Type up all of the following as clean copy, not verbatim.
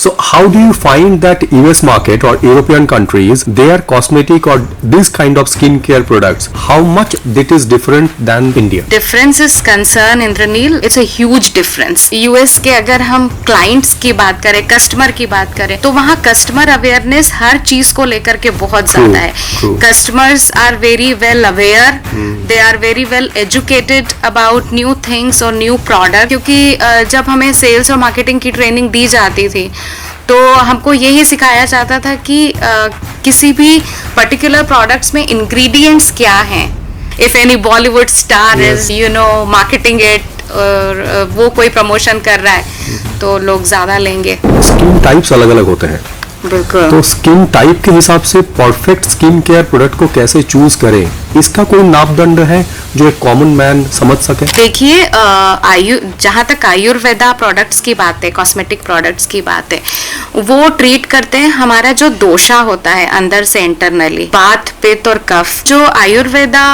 So how do you find that US market or European countries, their cosmetic or this kind of skincare products, how much it is different than India? Difference is concerned, Indranil, it's a huge difference. US के अगर हम clients की बात करें, customer की बात करें, तो वहाँ customer awareness हर चीज को लेकर के बहुत ज्यादा है. Customers are very well aware, they are very well educated about new things or new product. क्योंकि जब हमें sales और marketing की training दी जाती थी, तो हमको यही सिखाया जाता था कि किसी भी पर्टिकुलर प्रोडक्ट्स में इंग्रेडिएंट्स क्या हैं. If any Bollywood star is marketing it और वो कोई प्रमोशन कर रहा है तो लोग ज्यादा लेंगे. स्किन टाइप्स अलग अलग होते हैं, बिल्कुल. तो स्किन टाइप के हिसाब से परफेक्ट स्किन केयर प्रोडक्ट को कैसे चूज करें, इसका कोई मापदंड है जो एक कॉमन मैन समझ सके? देखिए, जहाँ तक आयुर्वेदा प्रोडक्ट्स की बात है, कॉस्मेटिक प्रोडक्ट्स की बात है, वो ट्रीट करते हैं हमारा जो दोषा होता है अंदर से इंटरनली, बात पित्त और कफ. जो आयुर्वेदा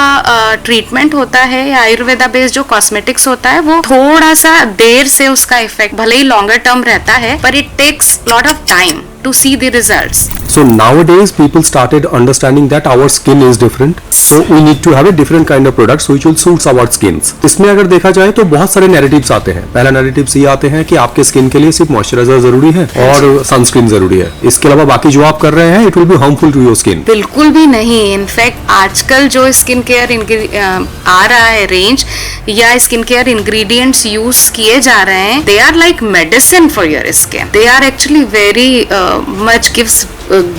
ट्रीटमेंट होता है या आयुर्वेदा बेस्ड जो कॉस्मेटिक्स होता है वो थोड़ा सा देर से उसका इफेक्ट भले ही लॉन्गर टर्म रहता है, पर it takes lot of time to see the results. So nowadays people started understanding that our skin is different, so we need to have a different kind of products which will suit our skins. इसमें अगर देखा जाए तो बहुत सारे narratives आते हैं. पहला नैरेटिव्स ये आते हैं कि आपके स्किन के लिए सिर्फ मॉइस्चराइजर जरूरी है और सनस्क्रीन जरूरी है, इसके अलावा बाकी जो आप कर रहे हैं it will be harmful to your skin. बिल्कुल भी नहीं. इनफैक्ट आजकल जो स्किन केयर आ रहा है रेंज या स्किन केयर इंग्रेडिएंट्स यूज किए जा रहे हैं, they are like medicine for your skin. They are actually very much gives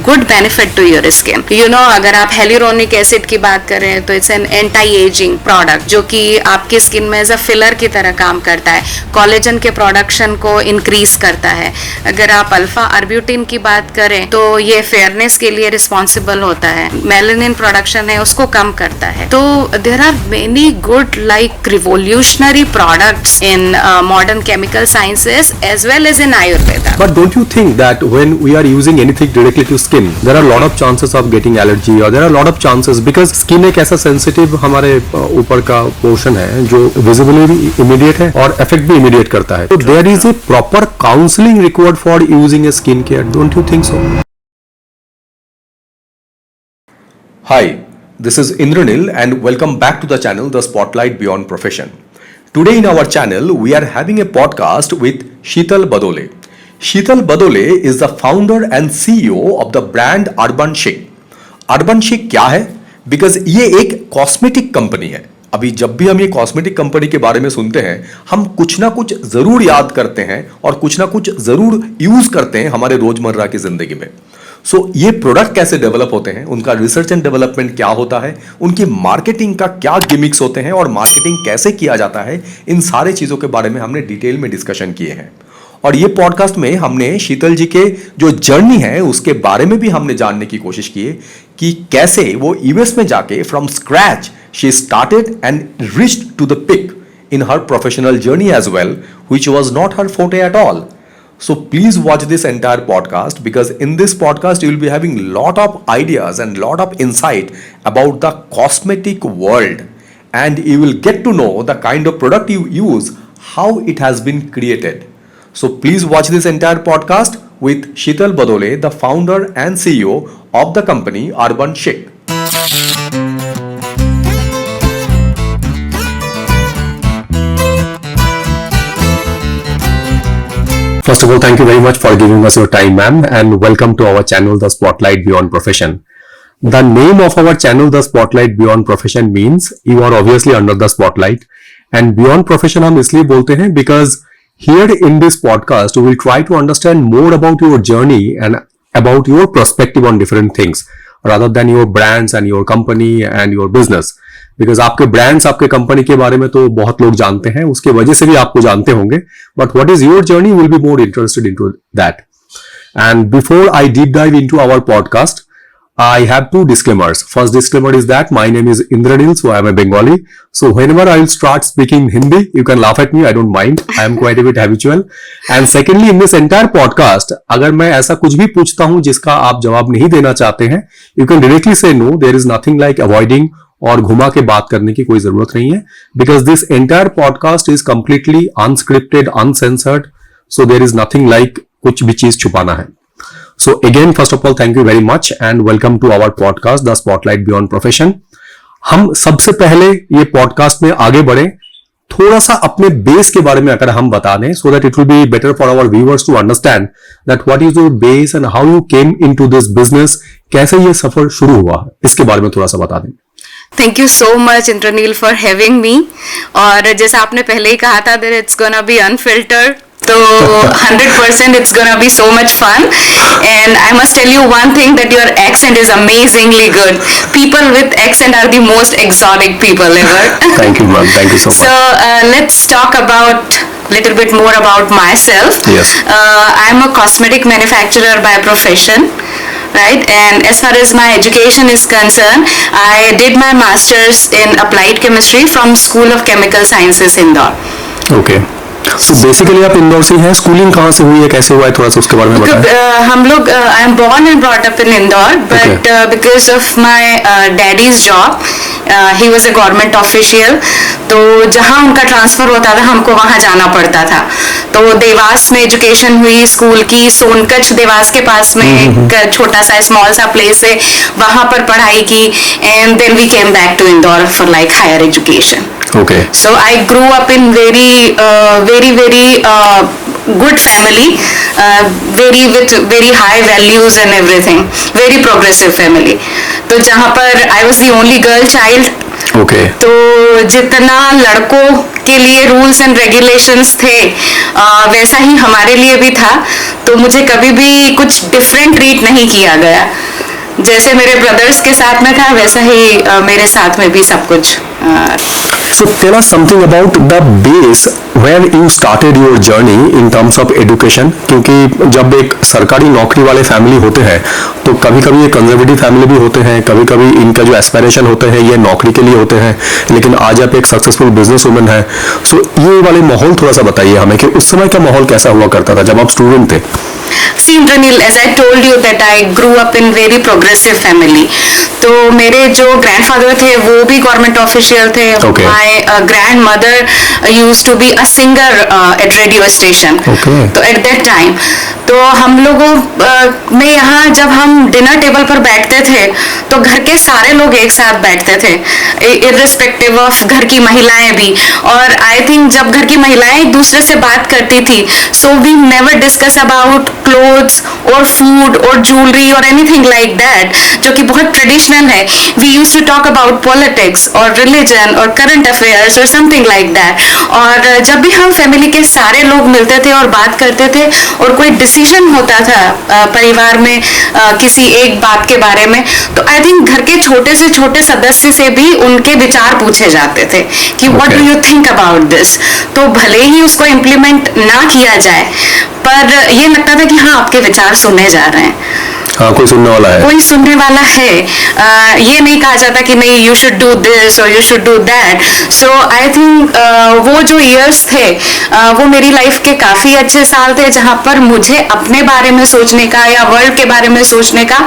good benefit to your skin. अगर आप हेल्यूरोनिक एसिड की बात करें तो it's an anti ageing product जो कि आपकी स्किन में एज अ फिलर की तरह काम करता है. कोलेजन के प्रोडक्शन को इंक्रीज करता है. अगर आप अल्फा आर्ब्यूटिन की बात करें तो ये फेयरनेस के लिए रिस्पॉन्सिबल होता है. मेलानिन प्रोडक्शन है उसको कम करता है. तो there are many good like revolutionary products in modern chemical sciences as well as in Ayurveda. But don't you think that when we are using anything directly to skin, there are a lot of chances of getting allergy or there are a lot of chances because skin एक ऐसा sensitive हमारे ऊपर का portion है जो visibly भी immediate है और effect भी immediate करता है. So there is a proper counseling required for using a skin care. Don't you think so? Hi, this is Indranil and welcome back to the channel The Spotlight Beyond Profession. Today in our channel we are having a podcast with Sheetal Badole. Sheetal Badole is the founder and CEO of the brand Urban Chic. Urban Chic क्या है? Because ये एक cosmetic company है. अभी जब भी हम ये कॉस्मेटिक कंपनी के बारे में सुनते हैं हम कुछ ना कुछ जरूर याद करते हैं और कुछ ना कुछ जरूर यूज करते हैं हमारे रोजमर्रा की जिंदगी में. सो ये प्रोडक्ट कैसे डेवलप होते हैं, उनका रिसर्च एंड डेवलपमेंट क्या होता है, उनकी मार्केटिंग का क्या गिमिक्स होते हैं और मार्केटिंग कैसे किया जाता है, इन सारे चीजों के बारे में हमने डिटेल में डिस्कशन किए हैं. और ये पॉडकास्ट में हमने शीतल जी के जो जर्नी है उसके बारे में भी हमने जानने की कोशिश की कि कैसे वो यूएस में जाके from scratch she started and reached to the peak in her professional journey as well, which was not her forte at all. So please watch this entire podcast because in this podcast you will be having lot of ideas and lot of insight about the cosmetic world and you will get to know the kind of product you use, how it has been created. So please watch this entire podcast with Sheetal Badole, the founder and CEO of the company Urban Chic. First of all, thank you very much for giving us your time, ma'am, and welcome to our channel, The Spotlight Beyond Profession. The name of our channel, The Spotlight Beyond Profession, means you are obviously under the spotlight. And Beyond Profession हम इसलिए बोलते हैं because here in this podcast, we will try to understand more about your journey and about your perspective on different things, rather than your brands and your company and your business. Because आपके brands आपके company के बारे में तो बहुत लोग जानते हैं, उसके वजह से भी आपको जानते होंगे, but what is your journey will be more interested into that. And before I deep dive into our podcast, I have two disclaimers. First disclaimer is that my name is Indranil, so I am a Bengali. So whenever I will start speaking Hindi, you can laugh at me. I don't mind. I am quite a bit habitual. And secondly, in this entire podcast, अगर मैं ऐसा कुछ भी पूछता हूं जिसका आप जवाब नहीं देना चाहते हैं, you can directly say no. There is nothing like avoiding और घुमा के बात करने की कोई जरूरत नहीं है. Because this entire podcast is completely unscripted, uncensored. So there is nothing like कुछ भी चीज छुपाना है. So again, first of all, thank you very much and welcome to our podcast, The Spotlight Beyond Profession. हम सबसे पहले ये podcast में आगे बढ़े, थोड़ा सा अपने बेस के बारे में अगर हम बता दें, so that it will be better for our viewers to understand that what is your base and how you came into this business, कैसे ये सफर शुरू हुआ, इसके बारे में थोड़ा सा बता दें. Thank you so much Indraneel for having me. और जैसा आपने पहले ही कहा था that it's gonna be unfiltered, तो 100% it's gonna be so much fun. And I must tell you one thing, that your accent is amazingly good. People with accent are the most exotic people ever. Thank you, ma'am. Thank you so much. So let's talk about little bit more about myself. Yes. I'm a cosmetic manufacturer by profession. Right, and as far as my education is concerned, I did my master's in applied chemistry from School of Chemical Sciences, Indore. Okay. So basically आप इंदौर से हैं, schooling कहाँ से हुई है, कैसे हुआ है, थोड़ा सा उसके बारे में बताएं. हम लोग I am born and brought up in Indore, but because of my daddy's job, he was a government official, तो जहाँ उनका ट्रांसफर होता था हमको वहाँ जाना पड़ता था. तो देवास में एजुकेशन हुई स्कूल की. सोनकच्छ देवास के पास में एक छोटा सा स्मॉल सा प्लेस है, वहाँ पर पढ़ाई की. And then we came back to Indore for like higher education. Okay. So I grew up in very good family, very high values and everything, very progressive family. तो जहाँ पर I was the only girl child. Okay. तो जितना लड़कों के लिए rules and regulations थे, वैसा ही हमारे लिए भी था. तो मुझे कभी भी कुछ डिफरेंट ट्रीट नहीं किया गया. जैसे मेरे ब्रदर्स के साथ में था, वैसा ही मेरे साथ में भी सब कुछ. So tell us something about the base where you started your journey in terms of education. क्योंकि जब एक सरकारी नौकरी वाले फैमिली होते हैं तो कभी कभी ये कंजर्वेटिव फैमिली भी होते हैं, कभी कभी इनका जो एस्पिरेशन होते हैं ये नौकरी के लिए होते हैं, लेकिन आज आप एक सक्सेसफुल बिजनेस वुमन है. सो ये वाले माहौल थोड़ा सा बताइए हमें कि उस समय का माहौल कैसा हुआ करता था जब आप स्टूडेंट थे. See Indranil, as I told you that I grew up in very progressive family. तो मेरे जो ग्रैंडफादर थे वो भी गवर्नमेंट ऑफिशियल थे. Okay. My grandmother used to be a singer at radio station. Okay. तो at that time, तो हम लोगों में यहाँ जब हम डिनर टेबल पर बैठते थे तो घर के सारे लोग एक साथ बैठते थे, इर्रिस्पेक्टिव ऑफ घर की महिलाएं भी. और आई थिंक जब घर की महिलाएं एक दूसरे से बात करती थी, so we never discuss about clothes और फूड और ज्वेलरी और एनीथिंग लाइक दैट, जो कि बहुत ट्रेडिशनल है. We use to talk about politics और रिलीजन और करंट अफेयर्स और समथिंग लाइक दैट. और जब भी हम फैमिली के सारे लोग मिलते थे और बात करते थे और कोई डिसीजन होता था परिवार में किसी एक बात के बारे में, तो आई थिंक घर के छोटे से छोटे सदस्य से भी उनके विचार पूछे जाते थे कि what do you think about this. तो भले ही उसको इम्प्लीमेंट ना किया जाए, पर ये लगता था कि हाँ आपके विचार सुने जा रहे हैं. हाँ, कोई सुनने वाला है, कोई सुनने वाला है. ये नहीं कहा जाता कि नहीं यू शुड डू दिस और you should do that. So I think वो जो इयर्स थे वो मेरी लाइफ के काफी अच्छे साल थे, जहाँ पर मुझे अपने बारे में सोचने का या वर्ल्ड के बारे में सोचने का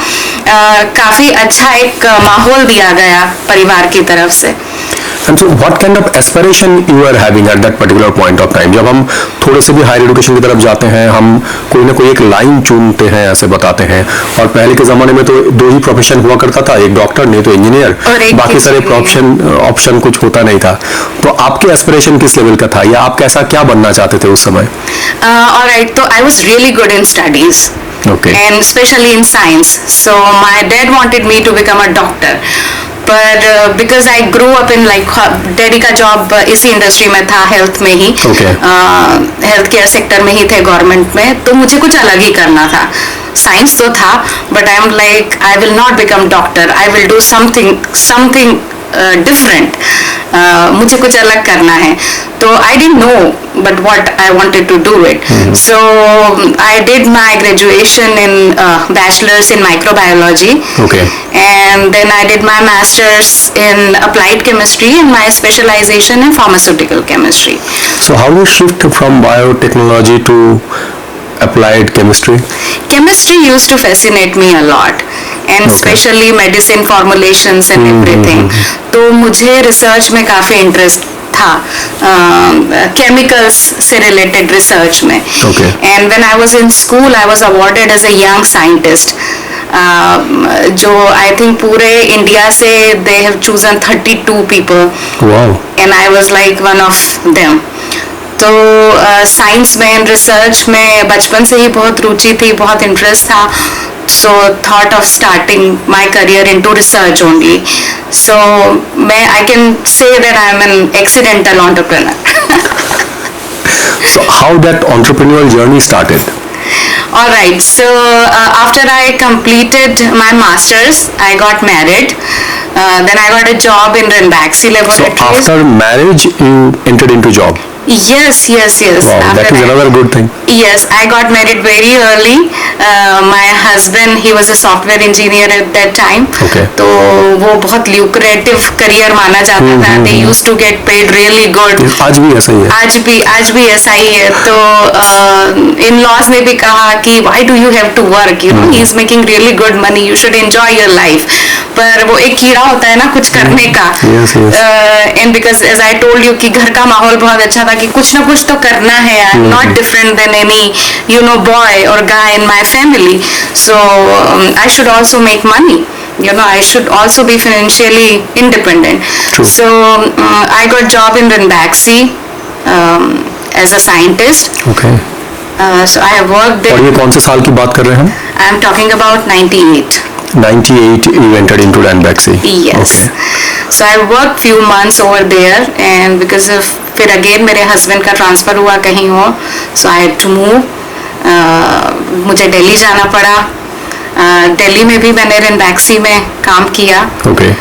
काफी अच्छा एक माहौल दिया गया परिवार की तरफ से. And so what kind of aspiration you are having at that particular point of time? जब हम थोड़े से भी हायर एजुकेशन की तरफ जाते हैं, हम कोई ना कोई एक लाइन चुनते हैं, ऐसे बताते हैं. और पहले के जमाने में तो दो ही प्रोफेशन हुआ करता था, एक डॉक्टर नहीं तो इंजीनियर, बाकी सारे ऑप्शन कुछ होता नहीं था. तो आपके एस्पिरेशन किस लेवल का था, या आप कैसा क्या बनना चाहते थे उस समय? Alright, तो I was really good in studies. Okay. And especially in science. So my dad wanted me to become a doctor. पर because I grow up in like daddy का जॉब इसी इंडस्ट्री में था, हेल्थ में ही, health care sector में ही थे government में. तो मुझे कुछ अलग ही करना था. साइंस तो था, but I am like I will not become doctor, I will do something different. मुझे कुछ अलग करना है. तो I didn't know but what I wanted to do it. So I did my graduation in bachelors in microbiology, and then I did my master's in applied chemistry and my specialization in pharmaceutical chemistry. So how do you shift from biotechnology to applied chemistry? Chemistry used to fascinate me a lot, and especially medicine formulations and everything. तो मुझे research में काफी interest था chemicals से related research में. Okay. And when I was in school I was awarded as a young scientist, जो I think पूरे India से they have chosen 32 people Wow. And I was like one of them. तो science में, research में बचपन से ही बहुत रुचि थी, बहुत इंटरेस्ट था. So thought of starting my career into research only. So मैं I can say that I am an accidental entrepreneur. So how that entrepreneurial journey started? All right. So after I completed my masters, I got married. Then I got a job in Ranbaxy So Laboratories. after marriage, you entered into job. Yes. Wow, After that is another good thing. Yes, I got married very early. My husband, he was a software engineer at that time. Okay. तो वो बहुत lucrative career माना जाता था. They used to get paid really good. आज भी ऐसा ही है. आज भी ऐसा ही है. तो इन लॉज ने भी कहा कि why do you have to work? You know, he is making really good money. You should enjoy your life. पर वो एक कीड़ा होता है ना कुछ करने का. Yes. And because as I told you कि घर का माहौल बहुत अच्छा था कि कुछ ना कुछ तो करना है. I'm not different than any boy or guy in my family. So I should also make money. I should also be financially independent. True. So I got job in Ranbaxy as a scientist. Okay. So I have worked there. और ये कौन से साल की बात कर रहे हैं हम? I am talking about 98. 98 you entered into Ranbaxy. Yes. Okay. So I worked few months over there, and because of फिर अगेन मेरे हस्बैंड का ट्रांसफर हुआ कहीं और, so I had to move. मुझे दिल्ली जाना पड़ा. दिल्ली में भी मैंने Ranbaxy में काम किया. Okay.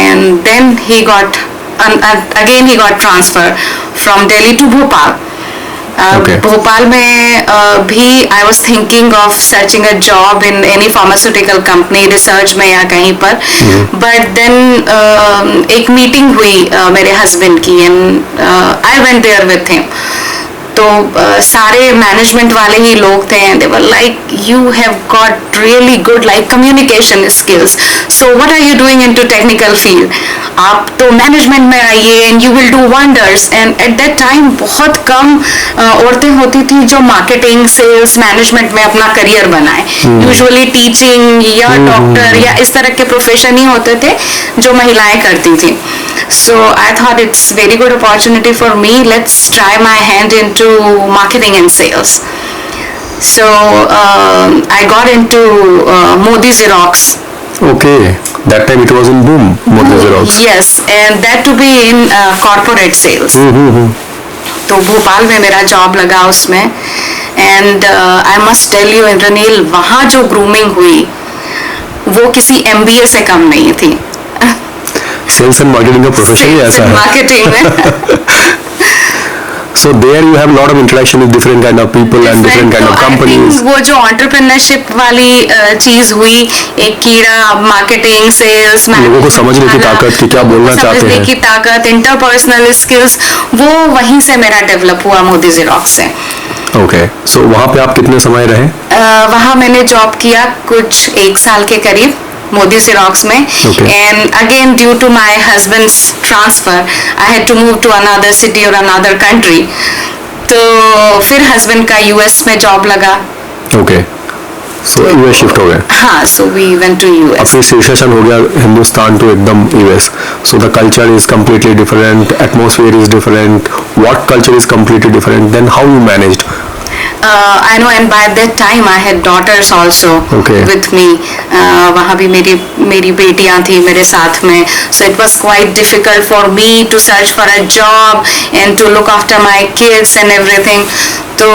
And then he got transfer from Delhi to Bhopal. Okay. Bhopal में भी I was thinking of searching a job in any pharmaceutical company, research में या कहीं पर. बट देन एक मीटिंग हुई मेरे हस्बैंड की and I went there with him. तो सारे मैनेजमेंट वाले ही लोग थे. They were like you have got really good like communication skills, so what are you doing into technical field? आप तो मैनेजमेंट में आइए and you will do wonders. And at that time बहुत कम औरतें होती थी जो मार्केटिंग, सेल्स, मैनेजमेंट में अपना करियर बनाए. यूजुअली टीचिंग या डॉक्टर या इस तरह के प्रोफेशन ही होते थे जो महिलाएं करती थी. So I thought it's very good opportunity for me. Let's try my hand into marketing and sales. So I got into Modi Xerox. Okay. That time it was in boom, Modi Xerox. Yes, and that to be in corporate sales. तो भोपाल में मेरा job लगा उसमें. And I must tell you Indraneel, वहाँ जो grooming हुई वो किसी MBA से कम नहीं थी. Sales and marketing का प्रोफेशन ही ऐसा है. मार्केटिंग में. So there you have a lot of interaction with different kind of people and different kind of companies. वो जो entrepreneurship वाली चीज हुई, एक कीड़ा, मार्केटिंग, सेल्स, लोगों को समझने की ताकत कि क्या बोलना चाहते हैं, समझने की ताकत, इंटरपर्सनल स्किल्स, वो वहीं से मेरा डेवलप हुआ Modi Xerox से. Okay. So वहाँ पे आप कितने समय रहे? वहाँ मैंने जॉब किया कुछ 1 साल के करीब Modi Xerox में. Okay. And again due to my husband's transfer I had to move to another city or another country. तो फिर हस्बैंड का US में जॉब लगा. Okay. So US शिफ्ट हो गए. हाँ, so we went to US. अब फिर शीर्षासन हो गया हिंदुस्तान टू एकदम US. So the culture is completely different, atmosphere is different, work culture is completely different. Then how you managed? I know, and by that time I had daughters also Okay. with me. वहाँ भी मेरी बेटियाँ थी मेरे साथ में. So it was quite difficult for me to search for a job and to look after my kids and everything. तो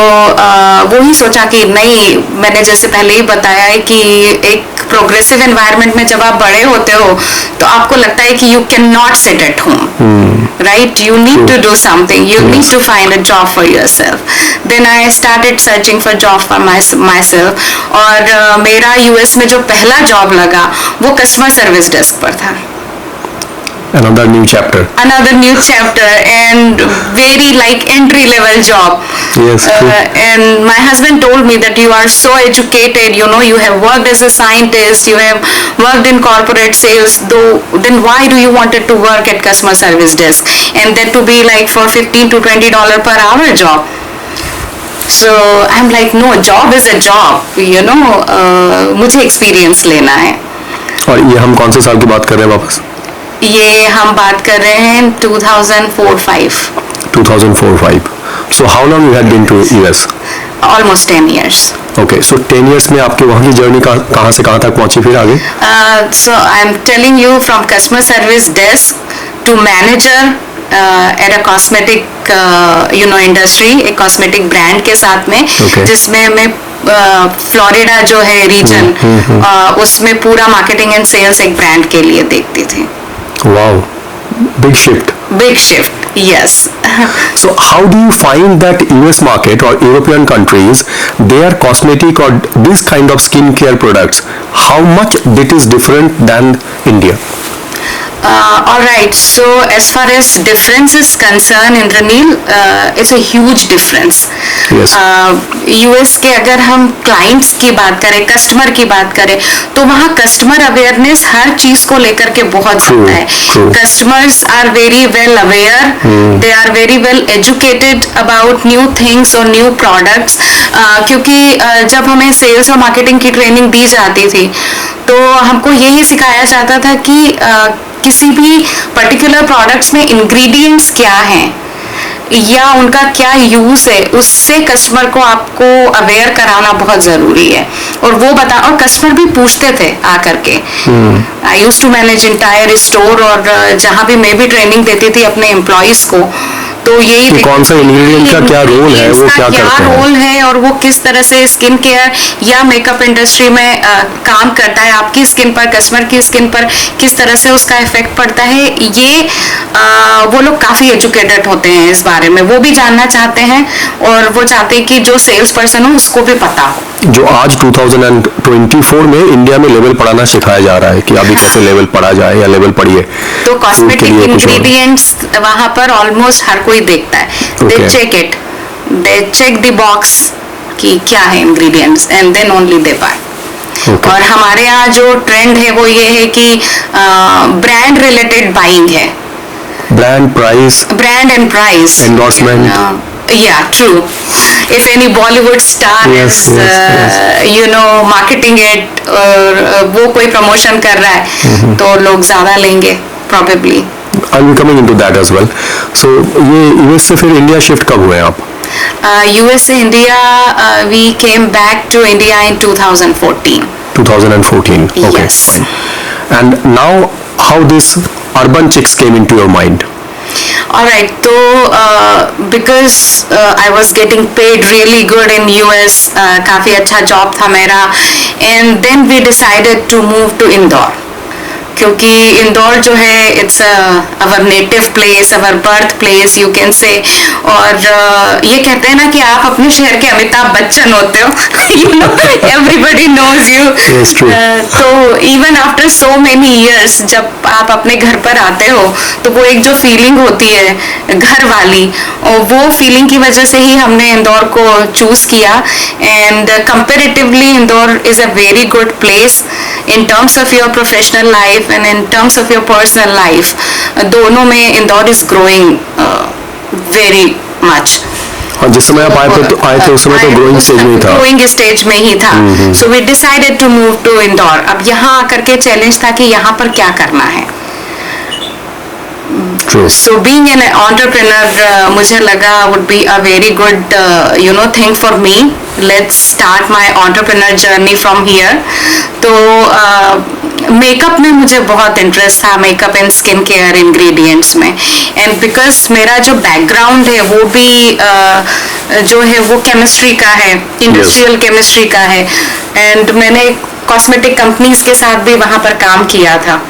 वो ही सोचा कि नहीं, मैंने जैसे पहले ही बताया है कि एक प्रोग्रेसिव एनवायरनमेंट में जब आप बड़े होते हो तो आपको लगता है कि you can not sit at home, right? You need to do something, you need to find a job for yourself. Then I started searching for job for myself. और मेरा US में जो पहला जॉब लगा वो customer service desk पर था. Another new chapter. And very like entry level job. Yes, true. And my husband told me that you are so educated, you know, you have worked as a scientist, you have worked in corporate sales, then why do you wanted to work at customer service desk, and that to be like for $15 to $20 per hour job? So I'm like, no, job is a job, you know, मुझे experience लेना है. और ये हम कौन से साल की बात कर रहे हैं वापस? ये हम बात कर रहे हैं 2004-5. 2004-5. So how long you had been to US? Almost 10 years. Okay, so 10 years में आपकी वहाँ की जर्नी कहाँ से कहाँ तक पहुँची फिर आगे? So I'm telling you, from customer service desk to manager at a cosmetic industry, एक cosmetic brand के साथ में, Okay. जिसमें मैं फ्लोरिडा जो है रीजन, उसमें पूरा मार्केटिंग एंड सेल्स एक ब्रांड के लिए देखती थी. Wow, big shift. Big shift, yes. So how do you find that US market or European countries, their cosmetic or this kind of skincare products, how much it is different than India? Alright, so as far as difference is concerned, Indranil, it's a huge difference. Yes. US के अगर हम clients की बात करें, customer की बात करें, तो वहाँ customer awareness हर चीज को लेकर के बहुत ज़्यादा है. Customers are very well aware. They are very well educated about new things or new products. क्योंकि जब हमें sales और marketing की training दी जाती थी, तो हमको यही सिखाया जाता था कि किसी भी पर्टिकुलर प्रोडक्ट्स में इंग्रेडिएंट्स क्या हैं या उनका क्या यूज है, उससे कस्टमर को आपको अवेयर कराना बहुत जरूरी है. और वो और कस्टमर भी पूछते थे आकर के. I used to manage entire store, और जहाँ भी मैं भी ट्रेनिंग देती थी अपने एम्प्लॉइज को, तो यही कौन सा इंग्रेडिएंट का क्या रोल है, वो क्या करते हैं, रोल है, और वो किस तरह से स्किन केयर या मेकअप इंडस्ट्री में काम करता है, आपकी स्किन पर, कस्टमर की स्किन पर किस तरह से उसका इफेक्ट पड़ता है. ये वो लोग काफी एजुकेटेड होते हैं इस बारे में, वो भी जानना चाहते हैं, और वो चाहते हैं कि जो सेल्स पर्सन हो उसको भी पता हो. जो आज 2024 में इंडिया में लेवल पढ़ाना सिखाया जा रहा है कि अभी कैसे लेवल पढ़ा जाए या लेवल पढ़िए. तो कॉस्मेटिक इंग्रेडिएंट्स वहां पर ऑलमोस्ट हर कोई देखता है. They check it, they check the box कि क्या है ingredients, and then only they buy. और हमारे यहाँ जो ट्रेंड है वो ये है कि ब्रांड रिलेटेड बाइंग है. brand and price endorsement. Yeah, true. If any Bollywood star is marketing it, और वो कोई प्रमोशन कर रहा है, तो लोग ज्यादा लेंगे probably. I'm coming into that as well. So ये US से फिर इंडिया शिफ्ट कब हुए आप? US से India, we came back to India in 2014. 2014. Okay. Yes. Fine. And now how this urban chicks came into your mind? Alright, so because I was getting paid really good in US, काफी अच्छा job था मेरा, and then we decided to move to Indore. क्योंकि इंदौर जो है it's our native place, our birth place you can say. और ये कहते हैं ना कि आप अपने शहर के अमिताभ बच्चन होते हो. You know, everybody knows you. तो even after so many years जब आप अपने घर पर आते हो, तो वो एक जो फीलिंग होती है घर वाली, और वो फीलिंग की वजह से ही हमने इंदौर को चूज किया. And comparatively Indore is a very good place in terms of your professional life and in terms of your personal life. दोनों में Indore is growing very much. जिस समय आप आए थे उस समय तो ग्रोइंग स्टेज में ही था. ग्रोइंग स्टेज में ही था. So we decided to move to Indore. अब यहाँ आकर के चैलेंज था कि यहाँ पर क्या करना है. True. So being an entrepreneur, मुझे लगा would be a very good thing for me. Let's start my entrepreneur journey from here. तो मेकअप में मुझे बहुत इंटरेस्ट था, makeup and skin care ingredients में. एंड बिकॉज मेरा जो बैकग्राउंड है वो भी जो है वो केमिस्ट्री का है, इंडस्ट्रियल केमिस्ट्री का है. एंड मैंने कॉस्मेटिक कंपनीज के साथ भी वहाँ पर काम किया था.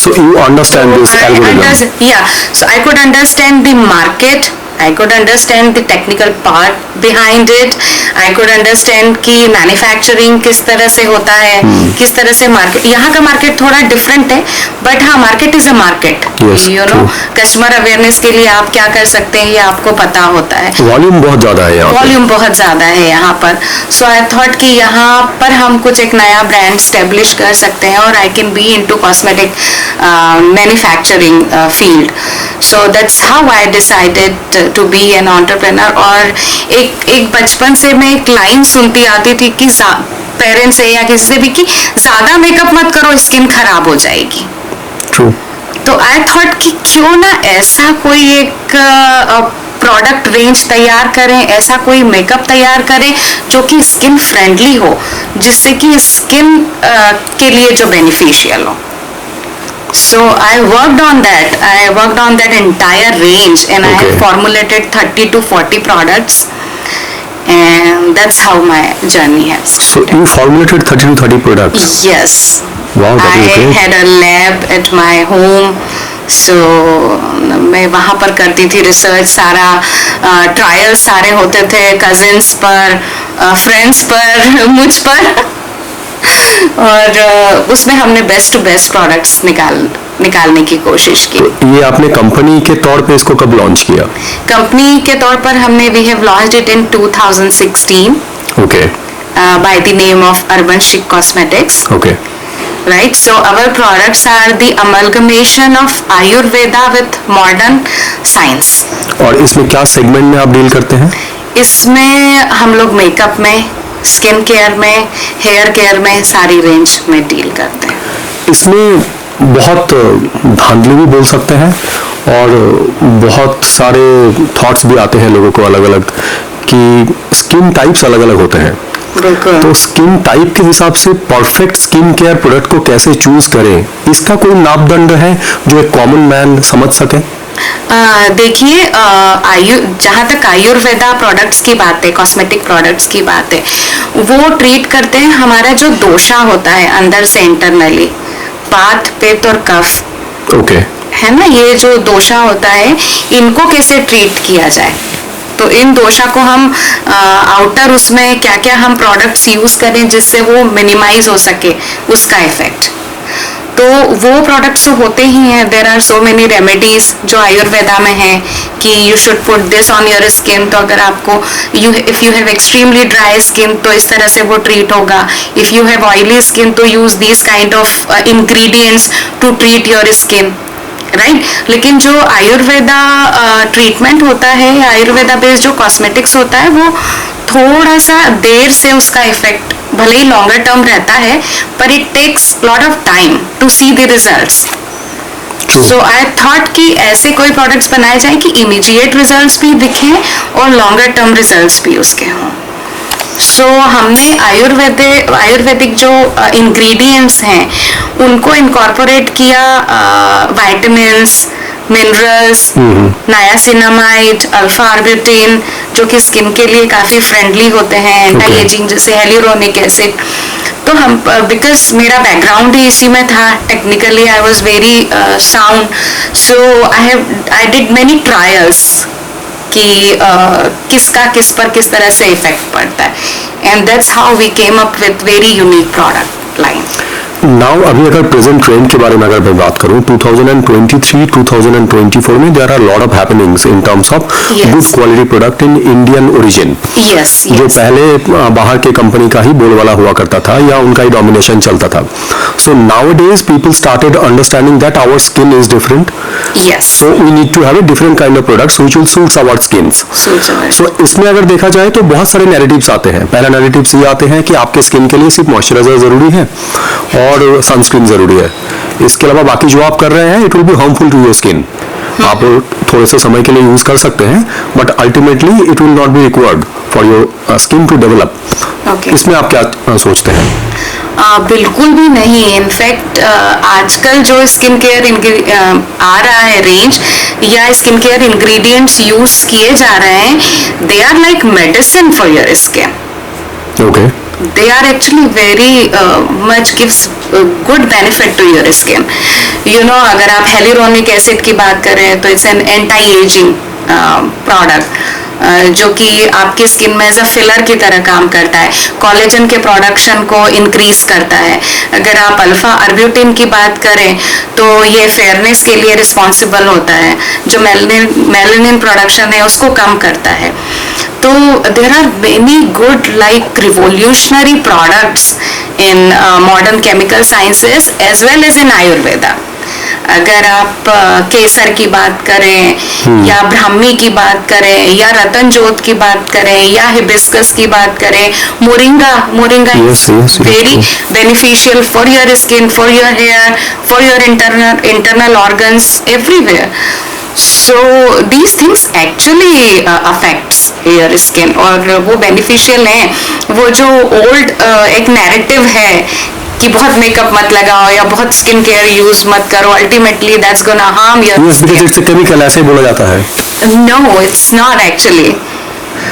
So you understand this algorithm? Yeah, so I could understand the market, I could understand the technical part behind it. I could understand कि मैन्युफैक्चरिंग किस तरह से होता है, किस तरह से मार्केट, यहाँ का मार्केट थोड़ा डिफरेंट है, बट हाँ market is a market, you know, customer awareness के लिए आप क्या कर सकते हैं ये आपको पता होता है। वॉल्यूम बहुत ज्यादा है, वॉल्यूम बहुत ज्यादा है यहाँ पर। सो आई थॉट कि यहाँ पर हम कुछ एक नया ब्रांड स्टेब्लिश कर सकते हैं और I can be into cosmetic manufacturing field. So that's how I decided to be an entrepreneur. और एक बचपन से मैं एक लाइन सुनती आती थी कि पेरेंट्स से या किसी से भी कि ज्यादा मेकअप मत करो, स्किन खराब हो जाएगी। True. तो आई थॉट कि क्यों ना ऐसा कोई एक प्रोडक्ट रेंज तैयार करें, ऐसा कोई मेकअप तैयार करें जो कि स्किन फ्रेंडली हो, जिससे कि स्किन के लिए जो बेनिफिशियल हो। So I worked on that. I worked on that entire range, and I have formulated 30 to 40 products, and that's how my journey has started. So you formulated 30 to 30 products? Yes. Wow, that is great. I had a lab at my home. So मैं वहाँ पर करती थी research, सारा trial सारे होते थे cousins पर, फ्रेंड्स पर, मुझ पर और उसमें हमने बेस्ट टू बेस्ट प्रोडक्ट्स निकालने की कोशिश की। तो ये आपने कंपनी के तौर पे इसको कब लॉन्च किया? कंपनी के तौर पर हमने we have launched it in 2016। Okay. By the name of urban chic cosmetics. Okay. Right, so our products are the amalgamation of Ayurveda with modern science. और इसमें क्या सेगमेंट में आप डील करते हैं? इसमें हम लोग मेकअप में, स्किन केयर में, हेयर केयर में, सारी रेंज में डील करते हैं। इसमें बहुत धांधली भी बोल सकते हैं और बहुत सारे थॉट्स भी आते हैं लोगों को अलग अलग कि स्किन टाइप्स अलग अलग होते हैं। तो स्किन टाइप के हिसाब से परफेक्ट स्किन केयर प्रोडक्ट को कैसे चूज करें, इसका कोई मापदंड है जो एक कॉमन मैन समझ सके? देखिए, जहाँ तक आयुर्वेदा प्रोडक्ट्स की बात है, कॉस्मेटिक प्रोडक्ट्स की बात है, वो ट्रीट करते हैं हमारा जो दोषा होता है अंदर से इंटरनली, वात, पित्त और कफ। ओके। है ना, ये जो दोषा होता है इनको कैसे ट्रीट किया जाए, तो इन दोषा को हम आउटर उसमें क्या क्या हम प्रोडक्ट्स यूज करें जिससे वो मिनिमाइज हो सके उसका इफेक्ट। तो वो प्रोडक्ट्स तो होते ही हैं, there are so many remedies जो आयुर्वेदा में है कि you should put this on your skin. तो अगर आपको if you have extremely dry skin तो इस तरह से वो ट्रीट होगा, if you have oily skin तो use this kind of ingredients to treat your skin, right. लेकिन जो आयुर्वेदा ट्रीटमेंट होता है, आयुर्वेदा बेस्ड जो कॉस्मेटिक्स होता है, वो थोड़ा सा देर से उसका इफेक्ट भले ही लॉन्गर टर्म रहता है, पर it takes lot of time to see the results. So I thought कि ऐसे कोई प्रोडक्ट्स बनाए जाए कि इमीडिएट रिजल्ट्स भी दिखें और लॉन्गर टर्म रिजल्ट्स भी उसके हों। सो हमने आयुर्वेदिक जो इंग्रेडिएंट्स हैं उनको इनकॉर्पोरेट किया, vitamins, minerals, niacinamide, alpha arbutin जो कि स्किन के लिए काफी फ्रेंडली होते हैं, एंटी एजिंग, जैसे हेल्यूरोनिक एसिड। तो हम, बिकॉज मेरा बैकग्राउंड ही इसी में था, technically I was very sound, so I did many trials कि किसका किस पर किस तरह से इफेक्ट पड़ता है, and that's how we came up with very unique product line. Now अभी अगर प्रेजेंट ट्रेंड के बारे में अगर मैं बात करूं, 2023-2024 में there are lot of happenings in terms of good quality product in Indian origin. जो पहले बाहर के कंपनी का ही बोलवाला हुआ करता था या उनका ही डोमिनेशन चलता था। So nowadays people started understanding that our skin is different, so we need to have a different kind of products which will suits our skins. So इसमें अगर देखा जाए तो बहुत सारे नैरेटिव्स आते हैं। पहला नैरेटिव्स ये आते हैं कि आपके स्किन के लिए सिर्फ मॉइस्चराइजर जरूरी है और सनस्क्रीन जरूरी है, इसके अलावा बाकी जो आप कर रहे हैं it will be harmful to your skin. आप थोड़े से समय के लिए यूज कर सकते हैं but ultimately it will not be required for your skin to develop. इसमें आप क्या सोचते हैं? बिल्कुल भी नहीं। इनफैक्ट आजकल जो स्किन केयर आ रहा है रेंज या स्किन केयर इंग्रेडिएंट्स यूज किए जा रहे हैं, they are like medicine for your skin. Okay. They are actually very much gives good benefit to your skin. You know, अगर आप hyaluronic acid की बात करें तो it's an anti-aging प्रोडक्ट जो कि आपकी स्किन में एज अ फिलर की तरह काम करता है, कोलेजन के प्रोडक्शन को इंक्रीज करता है। अगर आप अल्फा आर्ब्यूटिन की बात करें तो ये फेयरनेस के लिए रिस्पॉन्सिबल होता है, जो मेलानिन प्रोडक्शन है उसको कम करता है। तो there are many good like revolutionary products in modern chemical sciences as well as in Ayurveda. अगर आप केसर की बात करें या ब्राह्मी की बात करें या रतन जोत की बात करें या हिबिस्कस की बात करें, moringa Yes, yes, very yes. beneficial for your skin, for your hair, for your internal organs, everywhere. So these things actually affects your skin और वो beneficial हैं। वो जो old एक narrative है कि बहुत मेकअप मत लगाओ या बहुत स्किन केयर यूज मत करो, ultimately that's gonna harm your Yes, because it's a chemical, ऐसे बोला जाता है. No it's not actually,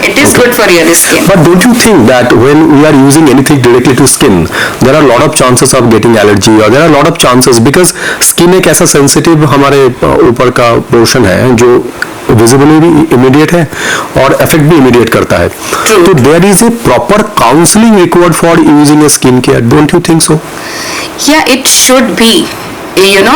it is good for your skin. But don't you think that when we are using anything directly to skin, there are a lot of chances of getting allergy, or there are a lot of chances because skin एक ऐसा sensitive हमारे ऊपर का portion है जो visibly भी immediate है और इफेक्ट भी इमीडिएट करता है. तो there is a proper counselling required for using a skin care, don't you think so? या it should be, you know,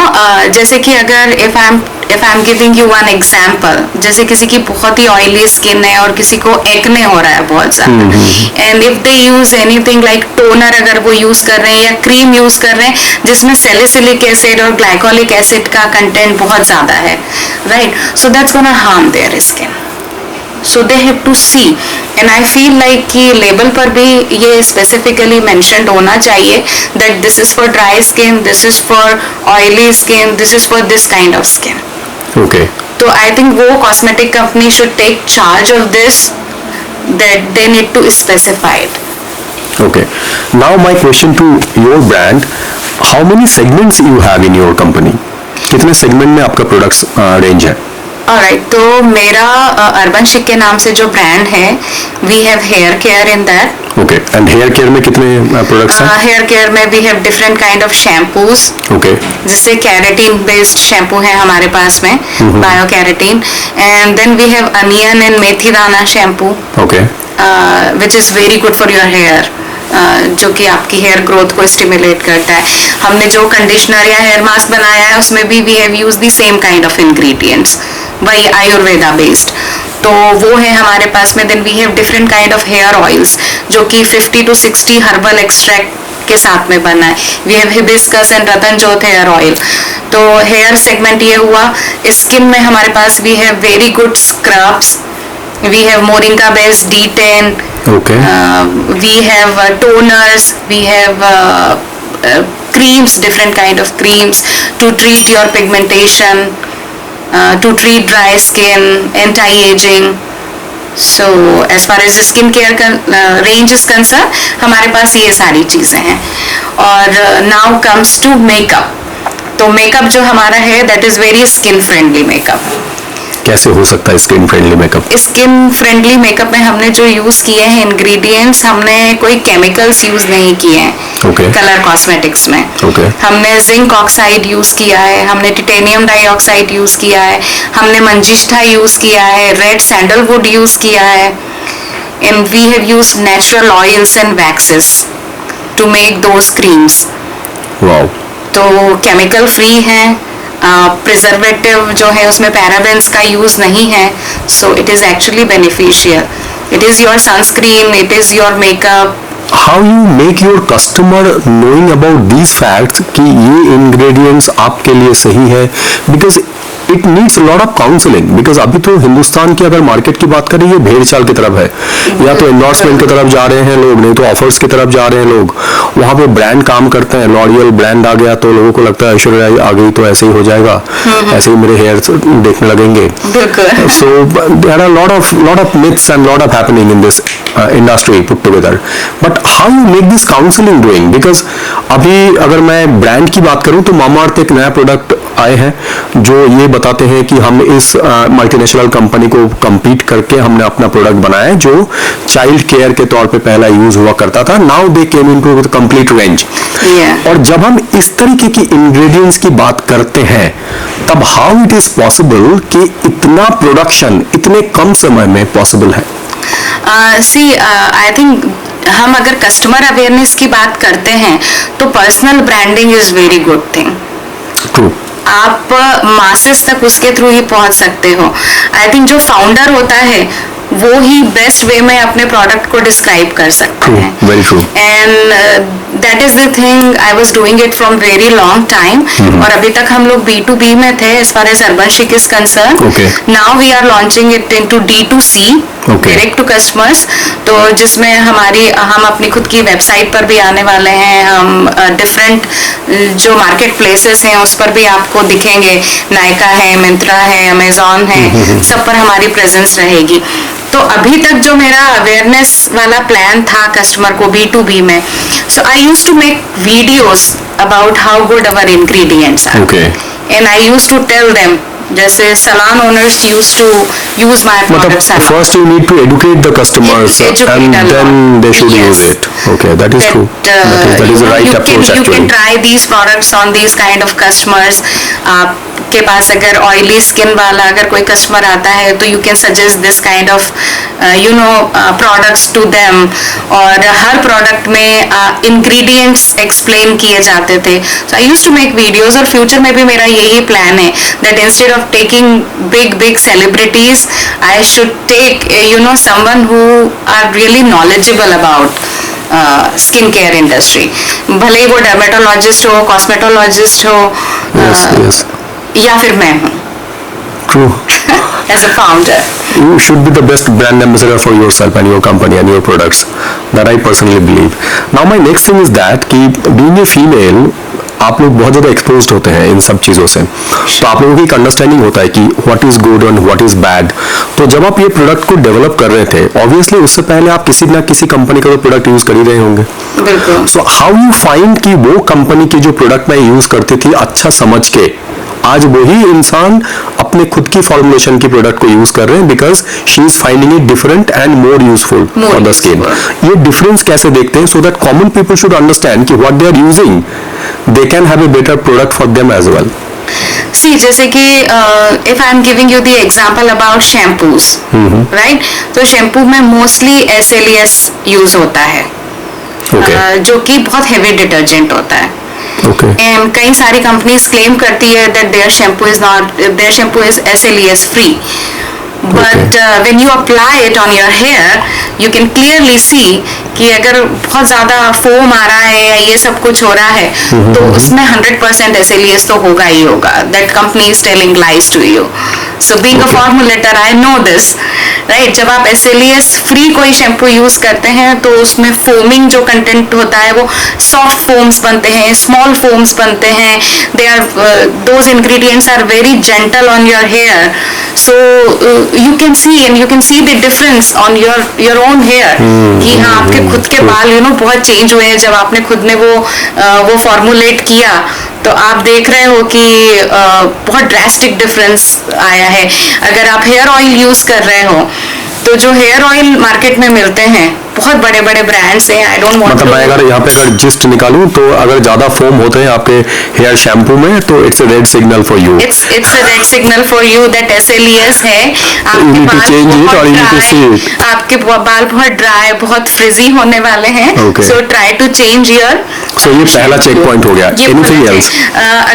जैसे कि अगर if I am giving you one example, जैसे किसी की बहुत ही ऑयली स्किन है और किसी को एक्ने हो रहा है बहुत ज्यादा, and if they use anything like toner अगर वो यूज कर रहे हैं या क्रीम यूज कर रहे हैं जिसमें सैलिसिलिक एसिड और ग्लाइकोलिक एसिड का कंटेंट बहुत ज्यादा है, right, so that's gonna harm their skin. So they have to see, and I feel like कि लेबल पर भी ये स्पेसिफिकली मेंशन्ड होना चाहिए that this is for dry skin, this is for oily skin, this is for this kind of skin. Okay. तो I think वो cosmetic company should take charge of this, that they need to specify it. Okay. Now my question to your brand, how many segments you have in your company? कितने segment में आपका products range है? Alright, तो मेरा urban शिक के नाम से जो ब्रांड है, we have hair care in that. Okay. And hair care में कितने प्रोडक्ट्स हैं? हेयर केयर में we have different kind of shampoos. Okay. जिससे कैरेटीन बेस्ड शैम्पू है हमारे पास में, bio keratin, and then we have onion and methi dana shampoo, okay, which is very good for your hair, जो कि आपकी हेयर ग्रोथ को स्टिमुलेट करता है. हमने जो कंडीशनर या हेयर मास्क बनाया है उसमें भी we have use the same kind of ingredients by Ayurveda based, तो वो है हमारे पास में. Then we have different kind of hair oils जो कि 50 to 60 हर्बल एक्सट्रैक्ट के साथ में बना है. We have hibiscus and ratan jot hair oil. तो हेयर सेगमेंट ये हुआ. स्किन में हमारे पास we have very good scrubs, we have moringa based D10, okay, we have toners, we have creams, different kind of creams to treat your pigmentation, to treat dry skin, anti-aging. So as far as skin care का range is concerned, हमारे पास ये सारी चीजें हैं. और now comes to makeup. तो makeup जो हमारा है that is very skin friendly makeup. कैसे हो सकता है skin friendly makeup? Skin friendly makeup में हमने जो यूज किए हैं इंग्रेडिएंट्स, हमने कोई केमिकल्स यूज नहीं किए हैं. Okay. कलर कॉस्मेटिक्स में Okay. हमने जिंक ऑक्साइड यूज किया है, हमने टिटेनियम डाइऑक्साइड यूज किया है, हमने मंजिष्ठा यूज किया है, रेड सैंडलवुड यूज किया है, and we have used natural oils and waxes to make those creams. Wow. तो केमिकल फ्री है, प्रिजर्वेटिव जो है उसमें पैराबेन्स का यूज नहीं है, so it is actually beneficial. It is your sunscreen, it is your makeup. How you make your customer knowing about these facts कि ये ingredients आपके लिए सही है? Because it needs a lot of counseling. Because अभी तो हिंदुस्तान की अगर मार्केट की बात करें, ये भेड़ चाल की तरफ है. या तो एंडोर्समेंट की तरफ जा रहे हैं लोग, नहीं तो ऑफर्स की तरफ जा रहे हैं लोग. वहाँ पे ब्रांड काम करते हैं. लॉरियल ब्रांड आ गया तो लोगों को लगता है ऐश्वर्या राय आ गई तो ऐसे ही हो जाएगा, ऐसे ही मेरे हेयर देखने लगेंगे. So there are lot of myths and lot of happening in this industry put together. But how you make this counseling doing? Because अभी अगर मैं ब्रांड की बात करूं तो मामाअर्थ एक नया प्रोडक्ट आए हैं जो ये बताते हैं कि हम इस मल्टीनेशनल कंपनी को compete करके हमने अपना प्रोडक्ट बनाया है जो चाइल्ड केयर के तौर पे पहला यूज हुआ करता था. Now they came into complete range. Yeah. और जब हम इस तरीके की इंग्रेडिएंट्स की बात करते हैं तब हाउ इट इज पॉसिबल कि इतना प्रोडक्शन इतने कम समय में पॉसिबल है? सी आई थिंक हम अगर कस्टमर अवेयरनेस की बात करते हैं तो personal branding is very good thing. True. आप मासेस तक उसके थ्रू ही पहुंच सकते हो. आई थिंक जो फाउंडर होता है वो ही बेस्ट वे में अपने प्रोडक्ट को डिस्क्राइब कर सकते ट्रू, हैं. Very true. And that is the thing I was doing it from very long time. और अभी तक हम लोग B2B में थे as far as urban chic is concern. Okay. Now we are launching it into D2C, Okay. Direct to customers. तो जिसमें हम अपनी खुद की वेबसाइट पर भी आने वाले हैं. हम डिफरेंट जो मार्केट प्लेसेस हैं उस पर भी आपको दिखेंगे. नायका है, मिंत्रा है, अमेजॉन है, सब पर हमारी प्रेजेंस रहेगी. तो अभी तक जो मेरा अवेयरनेस वाला प्लान था कस्टमर को B2B में, so I used to make videos about how good our ingredients are. Okay. And I used to tell them, जैसे salon owners used to use my products. First you need to educate the customers Educate and a lot. then they should Yes. use it. Okay, that is true. That is the right you approach can actually. try these products on these kind of customers. आपके पास अगर oily skin वाला अगर कोई customer आता है तो you can suggest this kind of products to them. और हर प्रोडक्ट में इंग्रेडिएंट्स एक्सप्लेन किए जाते थे. सो आई यूज्ड टू मेक वीडियोस. और फ्यूचर में भी मेरा यही प्लान है that instead of taking big celebrities I should take someone who are really knowledgeable about skin care industry. भले ही वो डर्मेटोलॉजिस्ट हो, कॉस्मेटोलॉजिस्ट हो, Yes, yes. या फिर मैं हूँ True. As a founder. You should be the best brand ambassador for yourself and your company and your products. That I personally believe. Now my next thing is that कि being a female आप लोग बहुत ज़्यादा exposed होते हैं इन सब चीज़ों से. तो आप लोगों को एक अंडरस्टैंडिंग होता है कि what is good and what is bad. तो जब आप ये प्रोडक्ट को डेवलप कर रहे थे ऑब्वियसली उससे पहले आप किसी ना किसी कंपनी का तो प्रोडक्ट यूज़ कर ही रहे होंगे. बिल्कुल. सो हाउ यू फाइंड कि वो कंपनी की जो प्रोडक्ट मैं यूज़ करती थी अच्छा समझ के आज वही इंसान अपने खुद की फॉर्मुलेशन की प्रोडक्ट को यूज कर रहे हैं because she is finding it different and more useful for the skin. ये डिफरेंस कैसे देखते हैं so that common people should understand कि what they are using they can have a better product for them as well. See जैसे कि if I am giving you the example about shampoos, right. तो shampoo में mostly SLES use होता है. Okay. जो कि बहुत हेवी डिटर्जेंट होता है. Okay. एंड कई सारी कंपनीज क्लेम करती है that their shampoo is SLES free. But when you apply it on your hair, you can clearly see कि अगर बहुत ज़्यादा फोम आ रहा है या ये सब कुछ हो रहा है तो उसमें 100% SLES तो होगा ही होगा. That company is telling lies to you. So being a formulator, I know this, right? जब आप SLES फ्री कोई शैम्पू यूज करते हैं तो उसमें फोमिंग जो कंटेंट होता है वो सॉफ्ट फोम्स बनते हैं, स्मॉल फोम्स बनते हैं. They are those ingredients are very gentle on your hair. So you can see the difference on your own hair कि हाँ आपके खुद के बाल बहुत चेंज हुए हैं जब आपने खुद ने वो फॉर्मुलेट किया. तो आप देख रहे हो कि बहुत ड्रास्टिक डिफरेंस आया है. अगर आप हेयर ऑयल यूज कर रहे हो तो जो हेयर ऑयल मार्केट में मिलते हैं बहुत बड़े बड़े ब्रांड्स हैं. आई डोंट वांट मतलब मैं अगर यहाँ पे अगर जिस्ट निकालूं तो अगर ज्यादा फोम होते हैं आपके हेयर शैम्पू में तो it's a red signal for you. It's a red signal for you that SLES है. You need to change it or you need to see it. आपके बाल बहुत ड्राई, बहुत फ्रिजी होने वाले हैं. Okay. So try to change your. So ये पहला चेक पॉइंट हो गया. Anything else?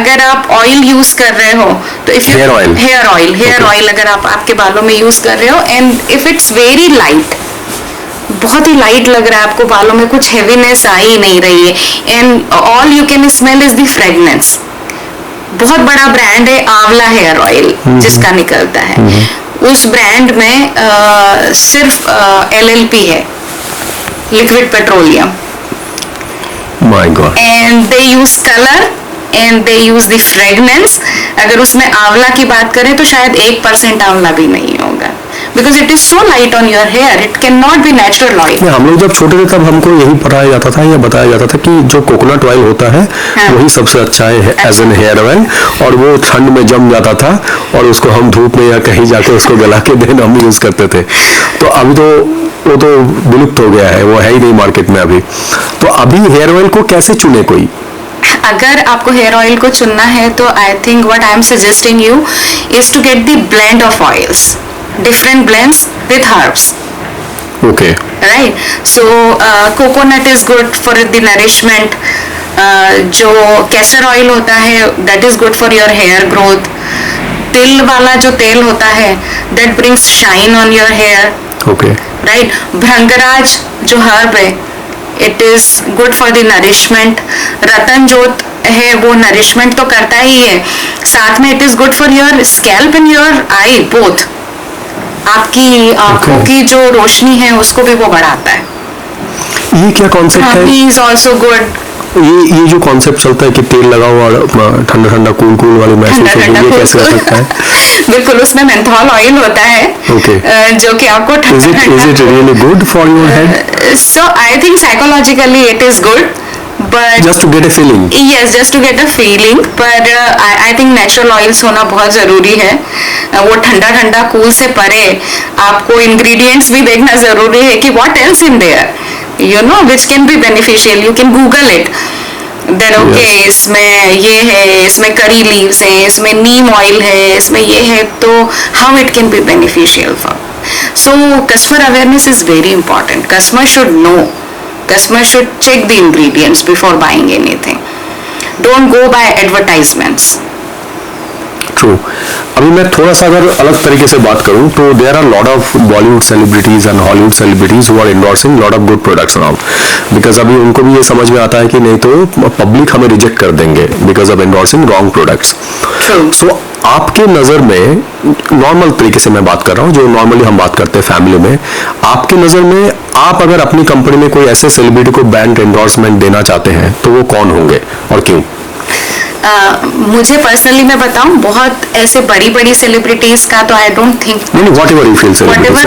अगर आप ऑयल यूज कर रहे हो तो if Hair oil. Hair oil अगर आप आपके बालों में यूज कर रहे हो and if it's very light, बहुत ही लाइट लग रहा है आपको, बालों में कुछ हेवीनेस आ ही नहीं रही है and all you can smell is the fragrance. बहुत बड़ा ब्रांड है आंवला हेयर ऑयल जिसका निकलता है. उस ब्रांड में सिर्फ LLP है, liquid petroleum. My God. And they use colour and they use the fragrance. अगर उसमें आंवला की बात करें तो शायद 1% आंवला भी नहीं होगा. because it is so light on your hair. It cannot be natural oil. हम लोग जब छोटे थे तब हमको यही पढ़ाया जाता था या बताया जाता था कि जो कोकोनट ऑयल होता है हाँ। वही सबसे अच्छा है एज एन हेयर ऑयल, और वो ठंड में जम जाता था और उसको हम धूप में या कहीं जाके उसको गला के देन हम यूज करते थे। तो अभी तो वो तो विलुप्त हो गया है, वो है ही नहीं मार्केट में अभी। तो अभी हेयर ऑयल को कैसे चुने कोई? अगर आपको हेयर ऑयल को चुनना है तो I think what I am suggesting you is to get the blend of oils, different blends with herbs. Okay, right, so coconut is good for the nourishment, जो कैस्टर ऑयल होता है that is good for your hair growth, तिल वाला जो तेल होता है that brings shine on your hair. Okay, right, भृंगराज जो हर्ब है it is good for the nourishment, रतन जोत है वो नरिशमेंट तो करता ही है, साथ में it is good for your scalp and your I both, आपकी आंखों की जो रोशनी है उसको भी वो बढ़ाता है। ये क्या कॉन्सेप्ट है? He is also good. ये जो कॉन्सेप्ट चलता है कि तेल लगाओ और ठंडा ठंडा कूल कूल वाली महसूस होगी, ये कैसे हो सकता है? बिल्कुल, उसमें मेंथॉल ऑयल होता है Okay. जो कि आपको Is it really good for your head? So I think psychologically it is good, but Just to get a feeling. yes, just to get a feeling, but I think natural oils होना बहुत जरूरी है। वो ठंडा ठंडा cool से परे आपको ingredients भी देखना जरूरी है कि what else in there, you know, which can be beneficial. You can Google it. Then okay, Yes. इसमें ये है, इसमें करी लीव्स है, इसमें नीम ऑयल है, इसमें ये है, तो how it can be beneficial for. So customer awareness is very important. Customer should know. Customer should check the ingredients before buying anything. Don't go by advertisements. True. अभी मैं थोड़ा सा अगर अलग तरीके से बात करूं तो there are lot of Bollywood celebrities and Hollywood celebrities who are endorsing lot of good products now, because अभी उनको भी ये समझ में आता है कि नहीं तो पब्लिक हमें रिजेक्ट कर देंगे because of endorsing wrong products. True. सो आपके नज़र में, नॉर्मल तरीके से मैं बात कर रहा हूँ जो नॉर्मली हम बात करते हैं फैमिली में, आपके नज़र में आप अगर अपनी कंपनी में कोई ऐसे सेलिब्रिटी को ब्रांड एंडोर्समेंट देना चाहते हैं तो वो कौन होंगे और क्यों? मुझे पर्सनली मैं बताऊं, बहुत ऐसे बड़ी बड़ी सेलिब्रिटीज का तो आई डोंट थिंक, नहीं, व्हाटएवर यू फील व्हाटएवर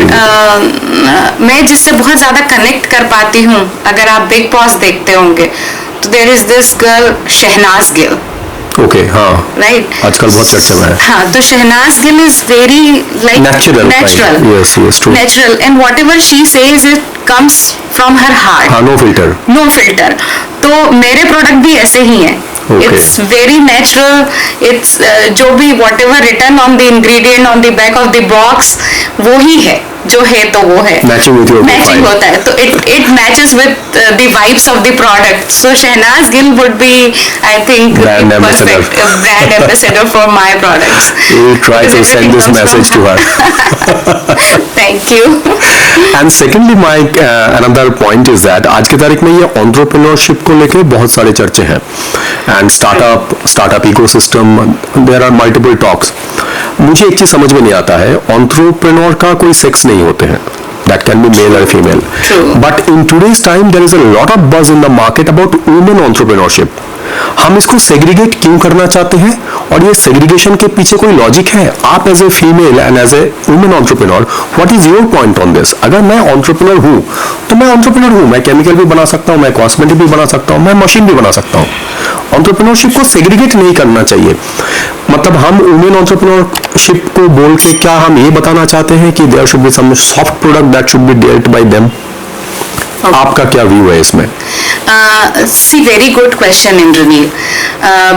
मैं जिससे बहुत ज्यादा कनेक्ट कर पाती हूँ, अगर आप बिग बॉस देखते होंगे तो there is this girl Shehnaaz Gill. Okay, हाँ, राइट, आजकल बहुत चर्चा में है। हाँ, तो Shehnaaz Gill is very like Natural, yes, true. Natural, and whatever she says it comes from her heart, हाँ, नो फिल्टर। No filter. तो मेरे प्रोडक्ट भी ऐसे ही हैं। Okay. It's very natural. It's जो भी whatever written on the ingredient on the back of the box वो ही है, जो है तो वो है। Matching with your Matching profile. होता है, तो it matches with the vibes of the product. So Shehnaz Gill would be, I think, Brand the ambassador. perfect brand ambassador for my products. We'll try Because to send everything this comes message to from her. Thank you. And secondly, my another point is that आज की तारीख में ये entrepreneurship को लेके बहुत सारे चर्चे हैं and startup ecosystem, there are multiple talks. मुझे एक चीज समझ में नहीं आता है, entrepreneur का कोई सेक्स नहीं होते हैं, that can be male or female. True. But in today's time there is a lot of buzz in the market about women entrepreneurship. हम इसको सेग्रीगेट क्यों करना चाहते हैं और ये सेग्रीगेशन के पीछे कोई लॉजिक है? आप as a female and as a women entrepreneur, what is your point on this? अगर मैं एंटरप्रेन्योर हूं तो मैं एंटरप्रेन्योर हूं, मैं केमिकल भी बना सकता हूं, मैं कॉस्मेटिक भी बना सकता हूं, मैं मशीन भी बना सकता हूं। एंटरप्रेन्योरशिप को सेग्रीगेट नहीं करना चाहिए। मतलब हम वुमेन एंटरप्रेन्योरशिप को बोल के क्या हम ये बताना चाहते हैं कि there should be some soft product that should be dealt by them? आपका क्या व्यू है इसमें? See, very good question, Indranil.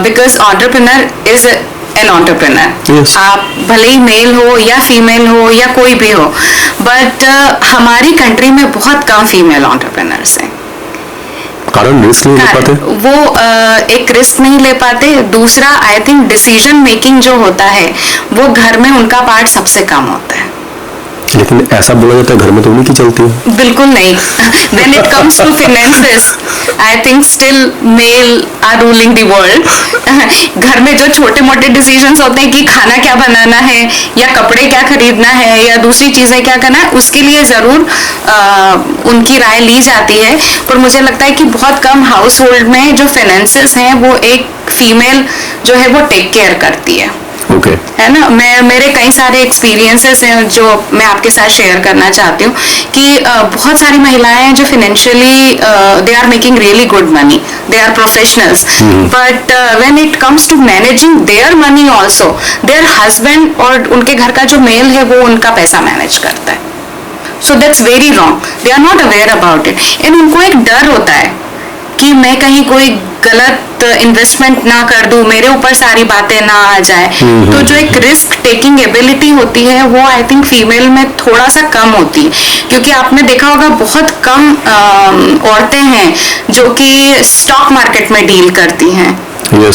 Because entrepreneur is an entrepreneur. Yes. आप भले ही मेल हो या फीमेल हो या कोई भी हो, बट हमारी कंट्री में बहुत कम फीमेल एंटरप्रेन्योर्स हैं। कारण रिस्क नहीं ले पाते? वो एक रिस्क नहीं ले पाते, दूसरा आई थिंक डिसीजन मेकिंग जो होता है वो घर में उनका पार्ट सबसे कम होता है। लेकिन ऐसा बोला जाता है घर में तो उन्हीं की चलती है। बिल्कुल नहीं। When it comes to finances, I think still male are ruling the world. घर में जो छोटे मोटे डिसीजंस होते हैं कि खाना क्या बनाना है या कपड़े क्या खरीदना है या दूसरी चीजें क्या करना है, उसके लिए जरूर उनकी राय ली जाती है, पर मुझे लगता है कि बहुत कम हाउस होल्ड में जो फाइनेंसेस हैं वो एक फीमेल जो है वो टेक केयर करती है। ओके है ना। मेरे कई सारे एक्सपीरियंसेस हैं जो मैं आपके साथ शेयर करना चाहती हूँ कि बहुत सारी महिलाएं हैं जो financially they are making really good money, they are professionals, but when it comes to managing their money also, their husband और उनके घर का जो मेल है वो उनका पैसा मैनेज करता है। So that's very wrong, they are not aware about it, and उनको एक डर होता है कि मैं कहीं कोई गलत इन्वेस्टमेंट ना कर दूं, मेरे ऊपर सारी बातें ना आ जाए। तो जो एक रिस्क टेकिंग एबिलिटी होती है वो आई थिंक फीमेल में थोड़ा सा कम होती है, क्योंकि आपने देखा होगा बहुत कम औरतें हैं जो कि स्टॉक मार्केट में डील करती हैं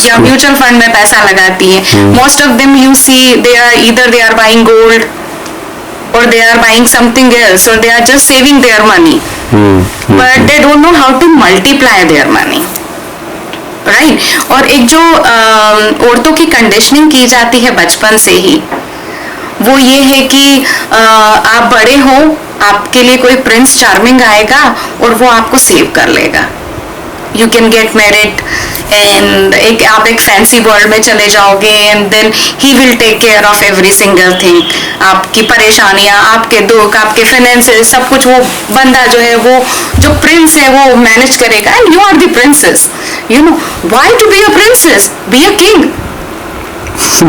या म्यूचुअल फंड में पैसा लगाती हैं। Most of them you see they are buying gold or they are buying something else, or they are just saving their money, but they don't know how to multiply their money, right? और एक जो औरतों की conditioning की जाती है बचपन से ही, वो ये है कि आप बड़े हो, आपके लिए कोई प्रिंस चार्मिंग आएगा और वो आपको सेव कर लेगा, you can get married and आप एक फैंसी वर्ल्ड में चले जाओगे and then he will take care of every single thing, आपकी परेशानियां, आपके दुख, आपके फाइनेंसेस, सब कुछ वो बंदा जो है, वो जो प्रिंस है वो मैनेज करेगा, and you are the princess, you know why to be a princess, be a king.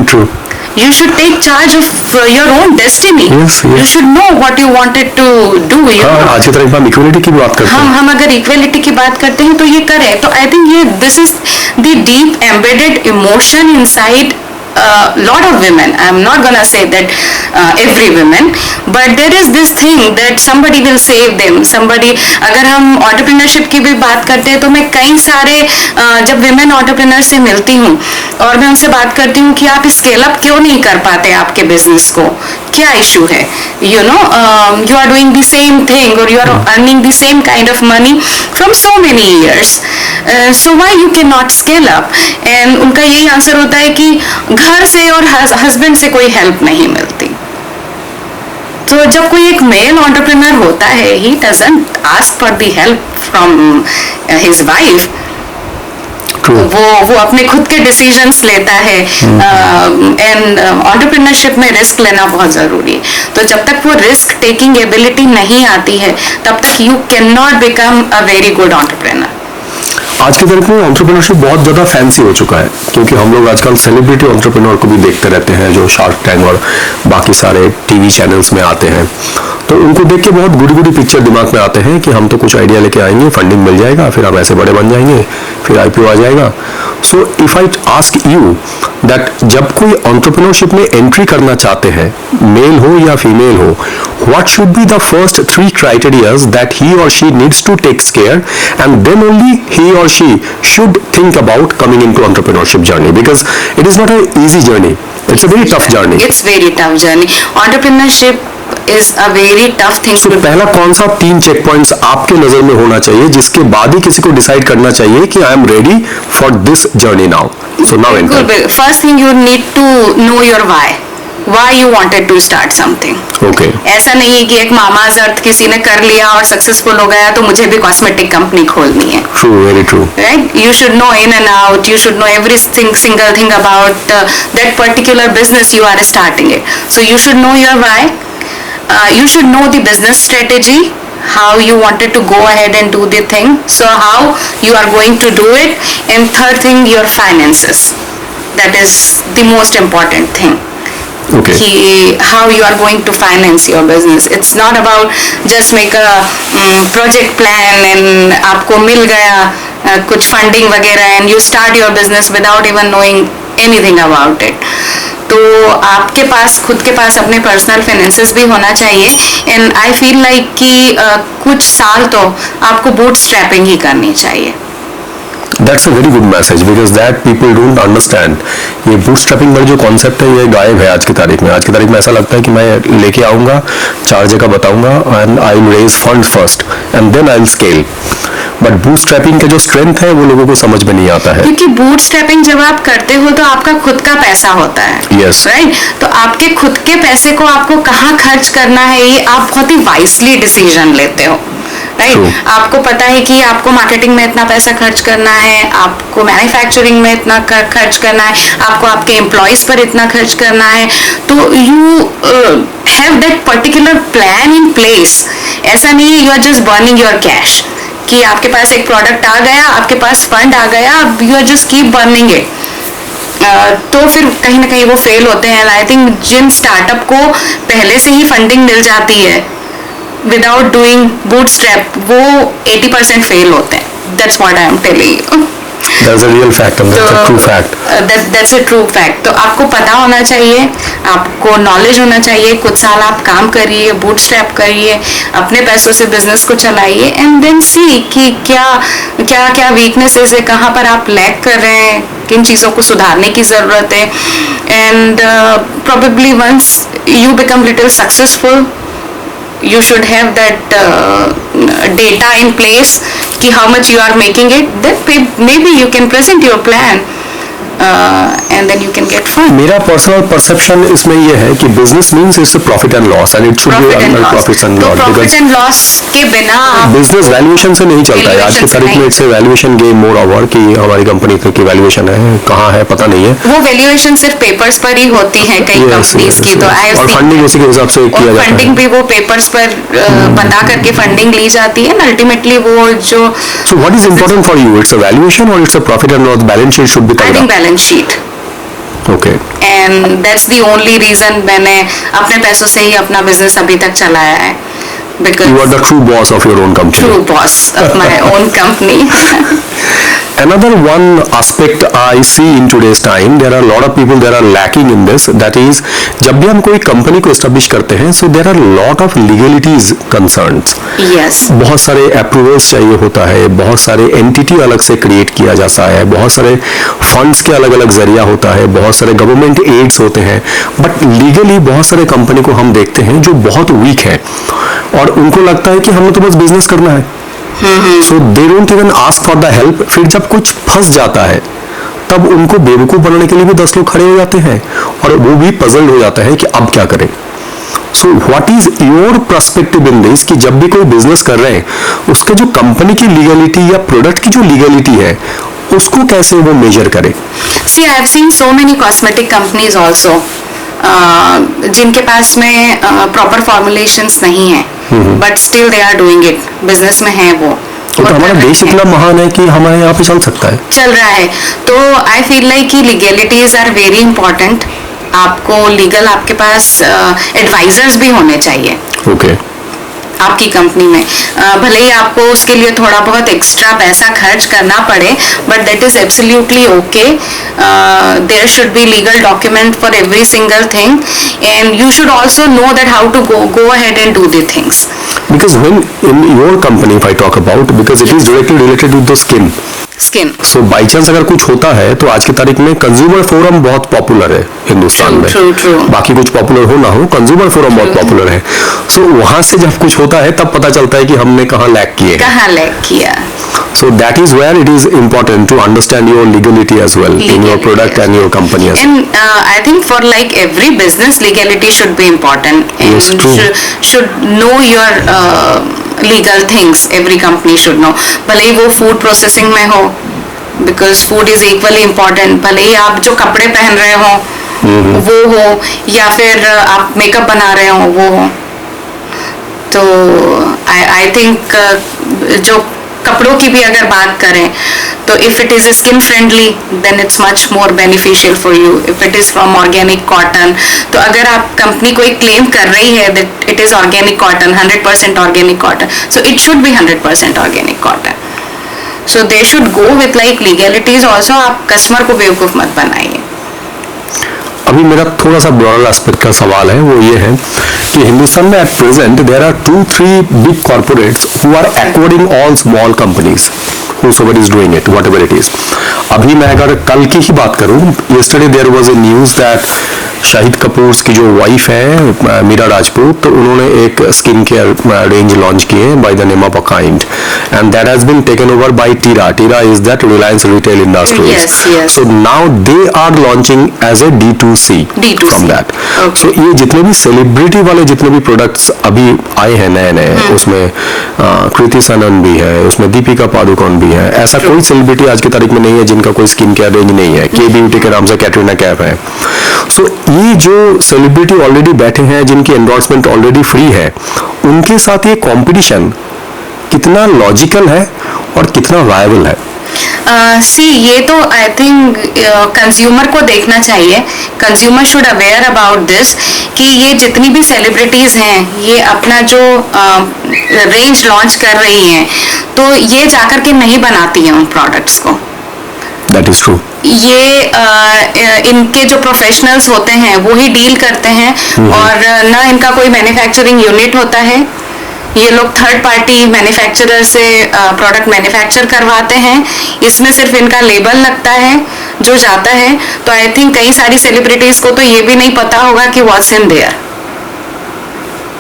True. You should take charge of your own destiny. Yes, yes. You should know what you wanted to do. आज की तारीख में equality की बात करते हैं। हम अगर इक्वलिटी की बात करते हैं तो ये करें, तो आई थिंक ये this is the deep embedded emotion inside lot of women. I'm not gonna say that every women, but there is this thing that somebody will save them. Somebody, अगर हम entrepreneurship की भी बात करते हैं तो मैं कई सारे जब women entrepreneur से मिलती हूँ और मैं उनसे बात करती हूँ कि आप स्केल अप क्यों नहीं कर पाते आपके बिजनेस को, क्या इशू है, you know you are doing the same thing और you are earning the same kind of money from so many years, so why you can not scale up. And उनका यही आंसर होता है कि घर से और हस्बैंड से कोई हेल्प नहीं मिलती। तो जब कोई एक मेल एंटरप्रेन्योर होता है, he doesn't ask for the help from his wife, वो अपने खुद के डिसीजंस लेता है, एंड एंटरप्रेन्योरशिप में रिस्क लेना बहुत जरूरी है। तो जब तक वो रिस्क टेकिंग एबिलिटी नहीं आती है तब तक you can not become a very good entrepreneur. आज की तारीख में एंटरप्रेन्योरशिप बहुत ज्यादा फैंसी हो चुका है, क्योंकि हम लोग आजकल सेलिब्रिटी एंटरप्रेन्योर को भी देखते रहते हैं जो शार्क टैंक और बाकी सारे टीवी चैनल्स में आते हैं, तो उनको देख के बहुत गुडी गुडी पिक्चर दिमाग में आते हैं कि हम तो कुछ आइडिया लेके आएंगे, फंडिंग मिल जाएगा, फिर हम ऐसे बड़े बन जाएंगे, फिर आईपीओ आ जाएगा। So if I ask you that जब कोई एंटरप्रेन्योरशिप में एंट्री करना चाहते हैं, मेल हो या फीमेल हो, what should be the first 3 criteria that he or she needs to take care, and then only he or she should think about coming into entrepreneurship journey, because it is not an easy journey, it's a very tough journey. It's very tough journey. Entrepreneurship is a very tough thing. So पहला कौन सा 3 check points आपके नजर में होना चाहिए जिसके बाद ही किसी को डिसाइड करना चाहिए कि I am ready for this journey now? So now enter. First thing you need to know your why you wanted to start something. Okay. ऐसा नहीं है कि एक मामाज अर्थ किसी ने कर लिया और सक्सेसफुल हो गया तो मुझे भी कॉस्मेटिक कंपनी खोलनी है. True, very true. Right? You should know in and out. You should know everything, single thing about that particular business you are starting it. So you should know your why. You should know the business strategy, how you wanted to go ahead and do the thing. So how you are going to do it. And third thing, your finances. That is the most important thing. Okay. How you are going to finance your business. It's not about just make a project plan and आपको मिल गया कुछ funding वगैरह and you start your business without even knowing anything about it. तो आपके पास खुद के पास अपने personal finances भी होना चाहिए. एंड आई फील लाइक कि कुछ साल तो आपको बूट स्ट्रैपिंग ही करनी चाहिए. That's a very good message because that people don't understand. ये bootstrapping वाला जो concept है ये गायब है आज की तारीख में. आज की तारीख में ऐसा लगता है कि मैं लेके आऊँगा, 4 जगह बताऊँगा and I'll raise fund first and then I'll scale. But bootstrapping का जो स्ट्रेंथ है वो लोगों को समझ में नहीं आता है. क्योंकि बूटस्ट्रैपिंग जब आप करते हो तो आपका खुद का पैसा होता है. Yes. राइट. तो आपके खुद के पैसे को आपको कहाँ खर्च करना है ये आप बहुत ही वाइसली डिसीजन लेते हो. राइट। आपको पता है कि आपको मार्केटिंग में इतना पैसा खर्च करना है, आपको मैन्युफैक्चरिंग में इतना खर्च करना है, आपको आपके एम्प्लॉयज पर इतना खर्च करना है, तो you have that particular plan in place. ऐसा नहीं है you are just burning your cash कि आपके पास एक प्रोडक्ट आ गया, आपके पास फंड आ गया, you are just keep burning it. तो फिर कहीं ना कहीं वो फेल होते हैं। आई थिंक जिन स्टार्टअप को पहले से ही फंडिंग मिल जाती है विदाउट डूइंग बूटस्ट्रैप, वो 80% फेल होते हैं। That's what I am telling you. That's a real fact, and that's a true fact. That's a true fact. तो आपको पता होना चाहिए, आपको नॉलेज होना चाहिए, कुछ साल आप काम करिए, बूटस्ट्रैप करिए, अपने पैसों से बिजनेस को चलाइए, एंड देन सी कि क्या क्या क्या वीकनेसेस है, कहाँ पर आप लैग कर रहे हैं, किन चीज़ों को सुधारने की ज़रूरत है, and probably once you become little successful, you should have that data in place कि how much you are making it, then maybe you can present your plan and then you can get fund. मेरा personal perception इसमें ये है कि business means its profit and loss, and it should be under profit and loss, profit and loss के बिना business valuation से नहीं चलता है। आज की तारीख में it's a valuation game more over कि हमारी कंपनी की वैल्यूएशन है, कहाँ है पता नहीं है। वो वैल्यूएशन सिर्फ पेपर्स पर ही होती है कई कंपनीज की, तो और फंडिंग उसी के हिसाब से किया जाता है। फंडिंग भी वो पेपर्स पर बता करके फंडिंग ली जाती है, अल्टीमेटली वो जो। So what is important for you? It's a valuation or it's a profit and loss? Balance sheet should be covered. I think balance sheet. Okay. And that's the only reason मैंने अपने पैसों से ही अपना business अभी तक चलाया है, because you are the true boss of your own company. True boss of my own company. Another one aspect I see in today's time, there are a lot of people that are lacking in this, that is जब भी हम कोई company को establish करते हैं, so there are lot of legalities concerns. Yes. बहुत सारे approvals चाहिए होता है, बहुत सारे एंटिटी अलग से क्रिएट किया जाता है, बहुत सारे फंड्स के अलग अलग जरिया होता है, बहुत सारे गवर्नमेंट एड्स होते हैं, बट लीगली बहुत सारे कंपनी को हम देखते हैं जो बहुत वीक है और उनको लगता है कि हमें तो बस बिजनेस करना है, so they don't even ask for the help. फिर जब कुछ फंस जाता है तब उनको बेवकूफ बनाने के लिए भी 10 लोग खड़े हो जाते हैं और वो भी पजल्ड हो जाता है कि अब क्या करें। So what is your perspective in this कि जब भी कोई बिजनेस कर रहे हैं उसके जो कंपनी की लीगलिटी या प्रोडक्ट की जो लीगलिटी है उसको कैसे वो मेजर करे। See, I have seen so many cosmetic companies also जिनके पास में प्रॉपर फॉर्मुलेशंस नहीं है, but still they are doing it, business में है वो। तो हमारा देश इतना महान है कि हमारे यहाँ पे चल सकता है, चल रहा है। तो आई फील लाइक कि लीगलिटीज आर वेरी इंपॉर्टेंट। आपको लीगल आपके पास एडवाइजर्स भी होने चाहिए। ओके। आपकी कंपनी में भले ही आपको उसके लिए थोड़ा बहुत एक्स्ट्रा पैसा खर्च करना पड़े, but that is absolutely okay. There should be legal document for every single thing, and you should also know that how to go ahead and do the things. Because when in your company, if I talk about, because it is directly related with the skin. So by chance अगर कुछ होता है तो आज की तारीख में consumer forum बहुत पॉपुलर है हिंदुस्तान में। True. बाकी कुछ पॉपुलर हो ना हो, कंज्यूमर फोरम बहुत पॉपुलर है। सो वहां से जब कुछ होता है तब पता चलता है कि हमने कहाँ लैग किया। So that is where it is important to understand your legality as well in your product and your company as well. And I think for like every business, legality should be important, and Yes, true. should know your legal things. Every company should know. भले ही वो food processing में हो, because food is equally important. भले ही आप जो कपड़े पहन रहे हो वो हो, या फिर आप मेकअप बना रहे हो वो हो। तो I think जो कपड़ों की भी अगर बात करें तो if it is skin friendly then it's much more beneficial for you. If it is from organic cotton, तो अगर आप कंपनी कोई क्लेम कर रही है that it is organic cotton, 100% organic cotton, so it should be 100% organic cotton. So they should go with like legalities also. आप customer को बेवकूफ मत बनाइए। अभी मेरा थोड़ा सा ब्रॉडर एस्पेक्ट का सवाल है, वो ये है कि हिंदुस्तान में at present there are 2-3 big corporates who are acquiring all small companies, whosoever is doing it, whatever it is. अभी मैं अगर कल की ही बात करूं, yesterday there was a news that Shahid Kapoor की जो वाइफ है मीरा राजपूत, तो उन्होंने एक स्किन केयर रेंज लॉन्च की है by the name of akind, and that has been taken over by Tira. Tira is that Reliance retail industries. Yes, yes. So now they are launching as a D2C D2C. From that. Okay. So ये जितने भी celebrity वाले जितने भी products अभी आए हैं नए नए, उसमें कृति सनन भी है, उसमें दीपिका पादुकोण भी है. ऐसा कोई सेलिब्रिटी आज की तारीख में नहीं है जिनका कोई स्किन केयर रेंज नहीं है. के ब्यूटी के नाम से कैटरीना कैफ है. सो ये जो सेलिब्रिटी ऑलरेडी बैठे हैं जिनकी एंडोर्समेंट ऑलरेडी फ्री है, उनके साथ ये कंपटीशन कितना लॉजिकल है और कितना वायबल है? सी ये तो आई थिंक कंज्यूमर को देखना चाहिए. Consumer should aware about this कि ये जितनी भी सेलिब्रिटीज हैं ये अपना जो रेंज लॉन्च कर रही हैं, तो ये जाकर के नहीं बनाती हैं उन प्रोडक्ट्स को. That is true. ये इनके जो प्रोफेशनल्स होते हैं वो ही डील करते हैं, और ना इनका कोई मैन्युफैक्चरिंग यूनिट होता है. ये लोग थर्ड पार्टी मैन्युफैक्चरर से प्रोडक्ट मैन्युफैक्चर करवाते हैं. इसमें सिर्फ इनका लेबल लगता है जो जाता है. तो आई थिंक कई सारी सेलिब्रिटीज को तो ये भी नहीं पता होगा कि what's in there,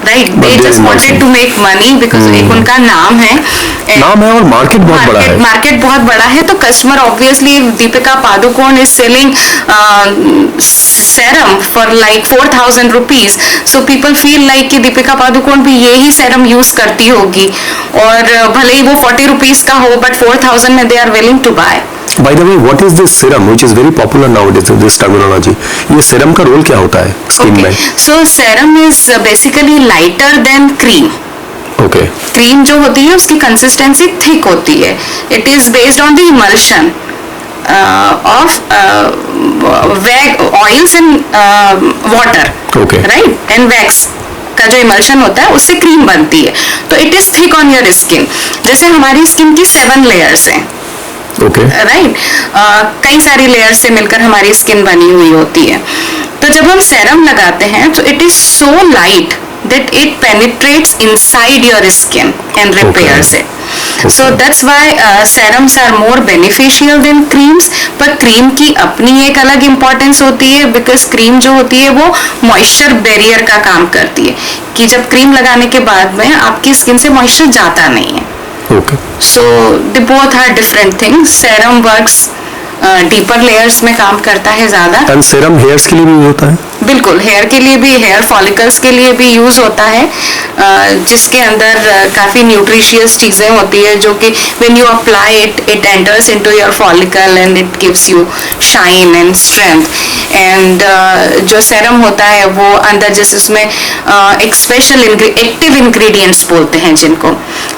right. They just wanted to make money because एक उनका नाम है और मार्केट बहुत बड़ा है. मार्केट बहुत बड़ा है. तो customer obviously, Deepika Padukone is selling serum for like 4,000 rupees, so people feel like कि दीपिका पादुकोण भी यही serum यूज करती होगी, और भले ही वो 40 rupees का हो, but 4,000 में they are willing to buy. By the way, what is this serum which is very popular nowadays, this terminology? ये serum का रोल क्या होता है स्किन में? So serum is basically lighter than cream. Okay. Cream जो होती है उसकी कंसिस्टेंसी थिक होती है. It is based on the emulsion of oils and water, right, and wax का जो इमल्शन होता है उससे क्रीम बनती है. तो it is thick on your skin. जैसे हमारी स्किन की 7 लेयर्स हैं, राइट. कई सारी लेयर्स से मिलकर हमारी स्किन बनी हुई होती है. तो जब हम सेरम लगाते हैं तो it is so light that it penetrates inside your skin and repairs it. So that's why serums are more beneficial than creams. पर cream की अपनी एक अलग importance होती है, because cream जो होती है वो moisture barrier का काम करती है, कि जब cream लगाने के बाद में आपकी skin से moisture जाता नहीं है. Okay. So they both are different things. Serum works deeper layers में काम करता है ज्यादा. एंड सीरम हेयर्स के लिए भी होता है? बिल्कुल, हेयर के लिए भी, हेयर फॉलिकल्स के लिए भी यूज होता है, जिसके अंदर काफी न्यूट्रिशियस चीजें होती है, जो कि when you apply it enters into your follicle and it gives you shine and strength. And जो सेरम होता है वो अंदर जैसे उसमें एक स्पेशल एक्टिव इंग्रेडिएंट्स बोलते हैं जिनको.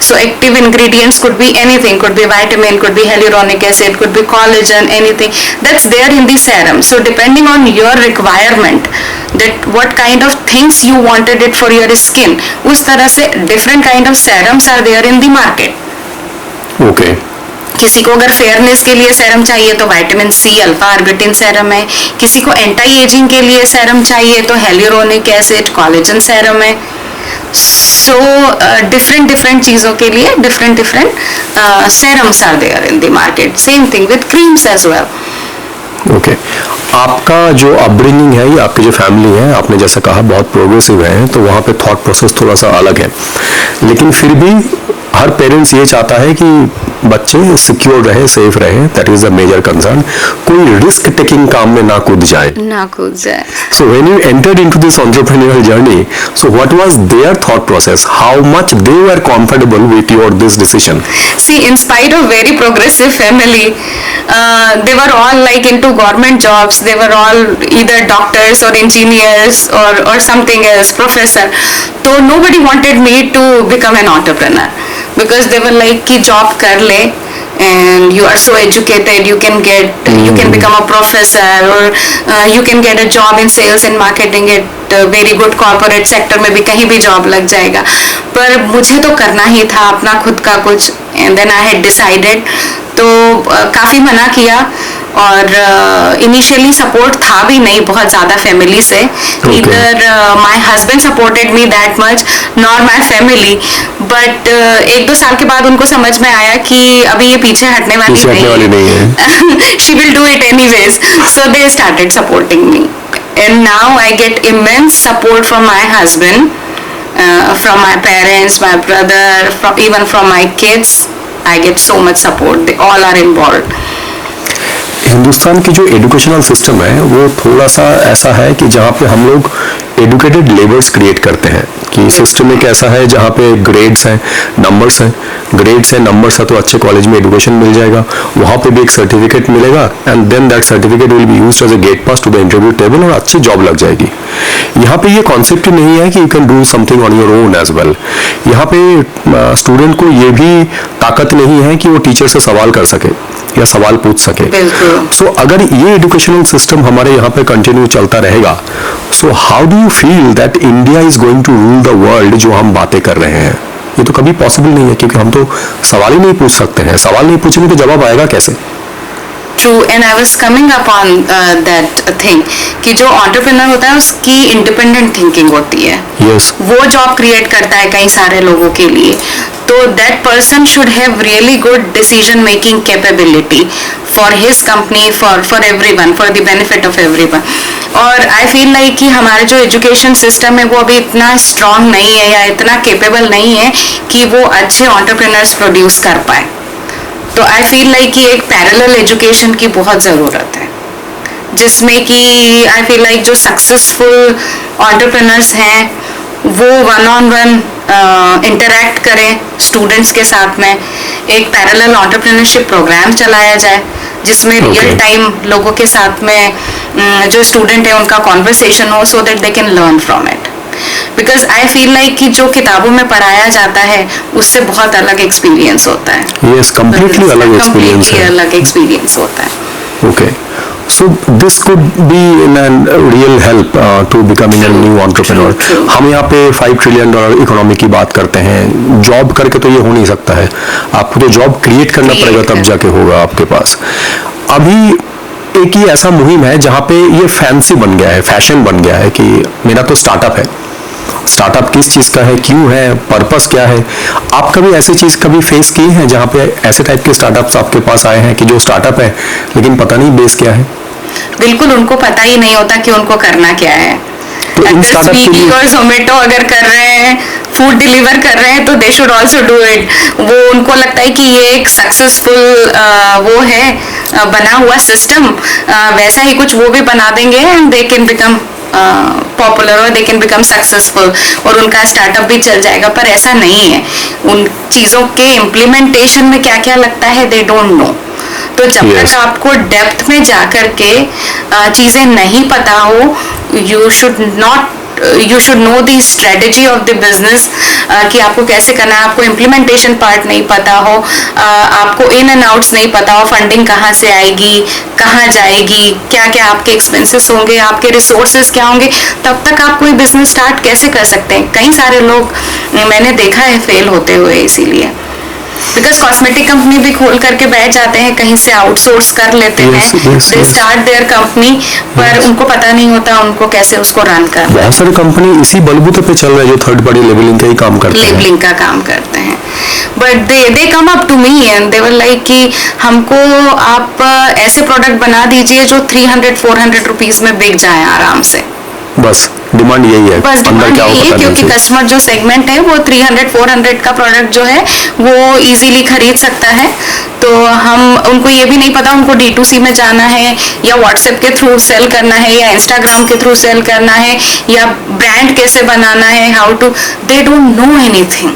So active ingredients could be anything, could be vitamin, could be hyaluronic acid, could be collagen, anything that's there in the serum. So depending on your requirement, that what kind of things you wanted it for your skin, उस तरह से different kind of serums are there in the market. Okay. किसी को अगर fairness के लिए serum चाहिए तो vitamin C alpha arbutin serum है. किसी को एंटी एजिंग के लिए सेरम चाहिए तो hyaluronic acid, कोलेजन सेरम है. So different चीजों के लिए different serums are there in the market. Same thing with creams as well. Okay. आपका जो अपब्रिंगिंग है या आपकी जो फैमिली है, आपने जैसा कहा बहुत प्रोग्रेसिव है, तो वहाँ पे थॉट प्रोसेस थोड़ा सा अलग है, लेकिन फिर भी हर पेरेंट्स ये चाहता है कि बच्चे सिक्योर रहे, सेफ रहे. That is the major concern. कोई रिस्क टेकिंग काम में ना कूद जाए. So when you entered into this entrepreneurial journey, so what was their thought process? How much they were comfortable with your this decision? See, in spite of very progressive family, they were all like into government jobs. They were all either doctors or engineers or something else, professor. So nobody wanted me to become an entrepreneur, because they were like कि job कर ले and you are so educated, you can become a professor, or you can get a job in sales and marketing at very good corporate sector में भी कहीं भी job लग जाएगा. पर मुझे तो करना ही था अपना खुद का कुछ, and then I had decided. तो काफी मना किया, और इनिशियली सपोर्ट था भी नहीं बहुत ज्यादा फैमिली से. Neither my husband supported me that much, nor my family. But 1-2 साल के बाद उनको समझ में आया कि अभी ये पीछे हटने वाली नहीं है. She will do it anyways. So they started supporting me. and now I get immense support from my husband, from my parents, my brother, even from my kids. I get so much support. They all are involved. Hindustan की जो educational system है वो थोड़ा सा ऐसा है कि जहाँ पे हम लोग एडुकेटेड लेबर्स क्रिएट करते हैं कि सिस्टम एक ऐसा है जहाँ पे ग्रेड्स हैं, नंबर्स हैं, ग्रेड्स हैं, नंबर्स है तो अच्छे कॉलेज में एजुकेशन मिल जाएगा, वहाँ पे भी एक सर्टिफिकेट मिलेगा and then that certificate will be used as a gate pass to the interview table और अच्छी जॉब लग जाएगी। यहाँ पे ये कॉन्सेप्ट नहीं है कि you can do something on your own as well. यहाँ पे स्टूडेंट को ये भी ताकत नहीं है कि वो टीचर से सवाल कर सके या सवाल पूछ सके। सो अगर ये एजुकेशनल सिस्टम हमारे यहाँ पे कंटिन्यू चलता रहेगा, so how do you feel that India is going to rule the world जो हम बातें कर रहे हैं? ये तो कभी पॉसिबल नहीं है क्योंकि हम तो सवाल ही नहीं पूछ सकते हैं। सवाल नहीं पूछेंगे तो जवाब आएगा कैसे? True, and I was coming upon that thing कि जो entrepreneur होता है उसकी independent thinking होती है। Yes. वो job create करता है कई सारे लोगों के लिए, तो that person should have really good decision making capability for his company, for everyone, for the benefit of everyone. और I feel like कि हमारा जो education system है वो अभी इतना strong नहीं है या इतना capable नहीं है कि वो अच्छे entrepreneurs produce कर पाए। तो आई फील लाइक कि एक पैरेलल एजुकेशन की बहुत ज़रूरत है जिसमें कि आई फील लाइक जो सक्सेसफुल एंटरप्रेन्योर्स हैं वो वन ऑन वन इंटरैक्ट करें स्टूडेंट्स के साथ में। एक पैरेलल एंटरप्रेन्योरशिप प्रोग्राम चलाया जाए जिसमें रियल टाइम लोगों के साथ में जो स्टूडेंट है उनका कॉन्वर्सेशन हो so that they can learn from it. Because I feel like कि जो किताबों में पढ़ाया जाता है उससे बहुत अलग एक्सपीरियंस होता है। यस, कंप्लीटली अलग एक्सपीरियंस है। अलग एक्सपीरियंस होता है। Okay, so this could be in an real help to becoming a new entrepreneur. हम यहाँ पे $5 ट्रिलियन इकोनॉमी की बात करते हैं। जॉब करके तो ये हो नहीं सकता है, आपको तो जॉब क्रिएट करना पड़ेगा तब जाके होगा आपके पास। अभी एक ही ऐसा मुहिम है जहाँ पे ये फैंसी बन गया है, फैशन बन गया है कि मेरा तो स्टार्टअप है। स्टार्टअप किस चीज का है, क्यों है, पर्पस क्या है? आप कभी ऐसी चीज कभी फेस की है जहाँ पे ऐसे टाइप के स्टार्टअप्स आपके पास आए हैं कि जो स्टार्टअप है लेकिन पता नहीं बेस क्या है? बिल्कुल, उनको पता ही नहीं होता कि उनको करना क्या है। तो इन स्टार्टअप के लिए और जोमेटो अगर कर रहे हैं, फूड डिलीवर कर रहे हैं तो they should also do it. वो उनको लगता है कि ये एक सक्सेसफुल वो है बना हुआ सिस्टम, वैसा ही कुछ वो भी बना देंगे and they can become popular और दे कैन बिकम सक्सेसफुल और उनका स्टार्टअप भी चल जाएगा। पर ऐसा नहीं है, उन चीज़ों के इम्प्लीमेंटेशन में क्या क्या लगता है दे डोंट नो। तो जब तक आपको डेप्थ में जाकर के चीज़ें नहीं पता हो, you should know the strategy of the business कि आपको कैसे करना है। आपको इम्प्लीमेंटेशन पार्ट नहीं पता हो, आपको इन एंड आउट्स नहीं पता हो, फंडिंग कहाँ से आएगी, कहाँ जाएगी, क्या क्या आपके एक्सपेंसेस होंगे, आपके रिसोर्सेज क्या होंगे, तब तक आप कोई बिजनेस स्टार्ट कैसे कर सकते हैं? कई सारे लोग मैंने देखा है फेल होते हुए इसीलिए। बिकॉज कॉस्मेटिक कंपनी भी खोल करके बैठ जाते हैं, कहीं से आउटसोर्स कर लेते हैं, दे स्टार्ट देयर कंपनी, पर उनको पता नहीं होता उनको कैसे उसको रन करना। बहुत सारी कंपनी इसी बलबूते पे चल रहे हैं जो थर्ड पार्टी लेबलिंग का ही काम करते हैं। लेबलिंग का काम करते हैं, but they come up to me and they were like कि हमको आप ऐसे प्रोडक्ट बना दीजिए जो 300-400 रुपीज में बिक जाए आराम से। बस डिमांड यही है, बस डिमांड यही है क्योंकि कस्टमर जो सेगमेंट है वो 300-400 का प्रोडक्ट जो है वो इजीली खरीद सकता है। तो हम उनको ये भी नहीं पता उनको D2C में जाना है या व्हाट्सएप के थ्रू सेल करना है या इंस्टाग्राम के थ्रू सेल करना है या ब्रांड कैसे बनाना है, how to, they don't know anything.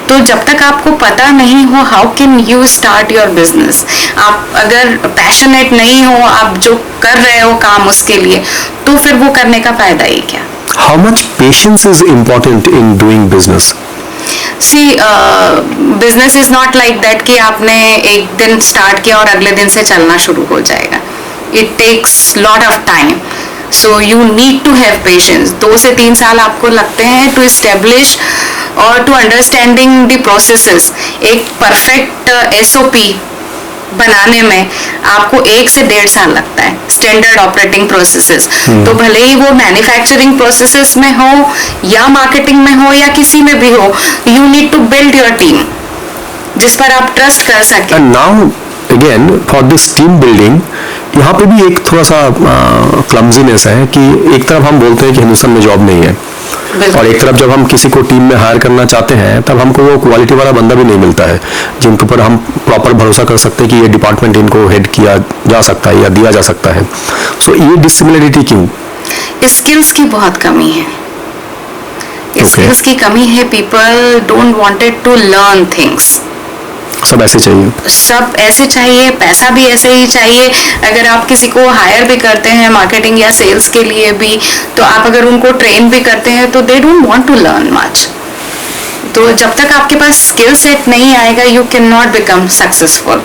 तो जब तक आपको पता नहीं हो how can you start your business, आप अगर पैशनेट नहीं हो आप जो कर रहे हो काम उसके लिए, तो फिर वो करने का फायदा ही क्या? How much patience is important in doing business? See business is not like that कि आपने एक दिन स्टार्ट किया और अगले दिन से चलना शुरू हो जाएगा। It takes lot of time, so you need to have patience. 2 से 3 साल आपको लगते हैं टू एस्टेब्लिश और टू अंडरस्टैंडिंग द प्रोसेसेस। एक परफेक्ट SOP बनाने में आपको 1 से 1.5 साल लगता है, स्टैंडर्ड ऑपरेटिंग प्रोसेसेस। तो भले ही वो मैन्युफैक्चरिंग प्रोसेसेस में हो या मार्केटिंग में हो या किसी में भी हो, you need to build your team जिस पर आप ट्रस्ट कर सकें। And now again for this team building यहाँ पे भी एक थोड़ा सा क्लमजीनेस है कि एक तरफ हम बोलते हैं कि हिंदुस्तान में जॉब नहीं है, और एक तरफ जब हम किसी को टीम में हायर करना चाहते हैं तब हमको वो क्वालिटी वाला बंदा भी नहीं मिलता है जिनके ऊपर हम प्रॉपर भरोसा कर सकते हैं कि ये डिपार्टमेंट इनको हेड किया जा सकता है या दिया जा सकता है। सो ये डिसिमिलरिटी क्यों? स्किल्स की बहुत कमी है। स्किल्स की कमी है। People don't wanted to learn things. सब ऐसे चाहिए, सब ऐसे चाहिए, पैसा भी ऐसे ही चाहिए। अगर आप किसी को हायर भी करते हैं मार्केटिंग या सेल्स के लिए भी, तो आप अगर उनको ट्रेन भी करते हैं तो they don't want to learn much. तो जब तक आपके पास स्किल सेट नहीं आएगा you can not become successful.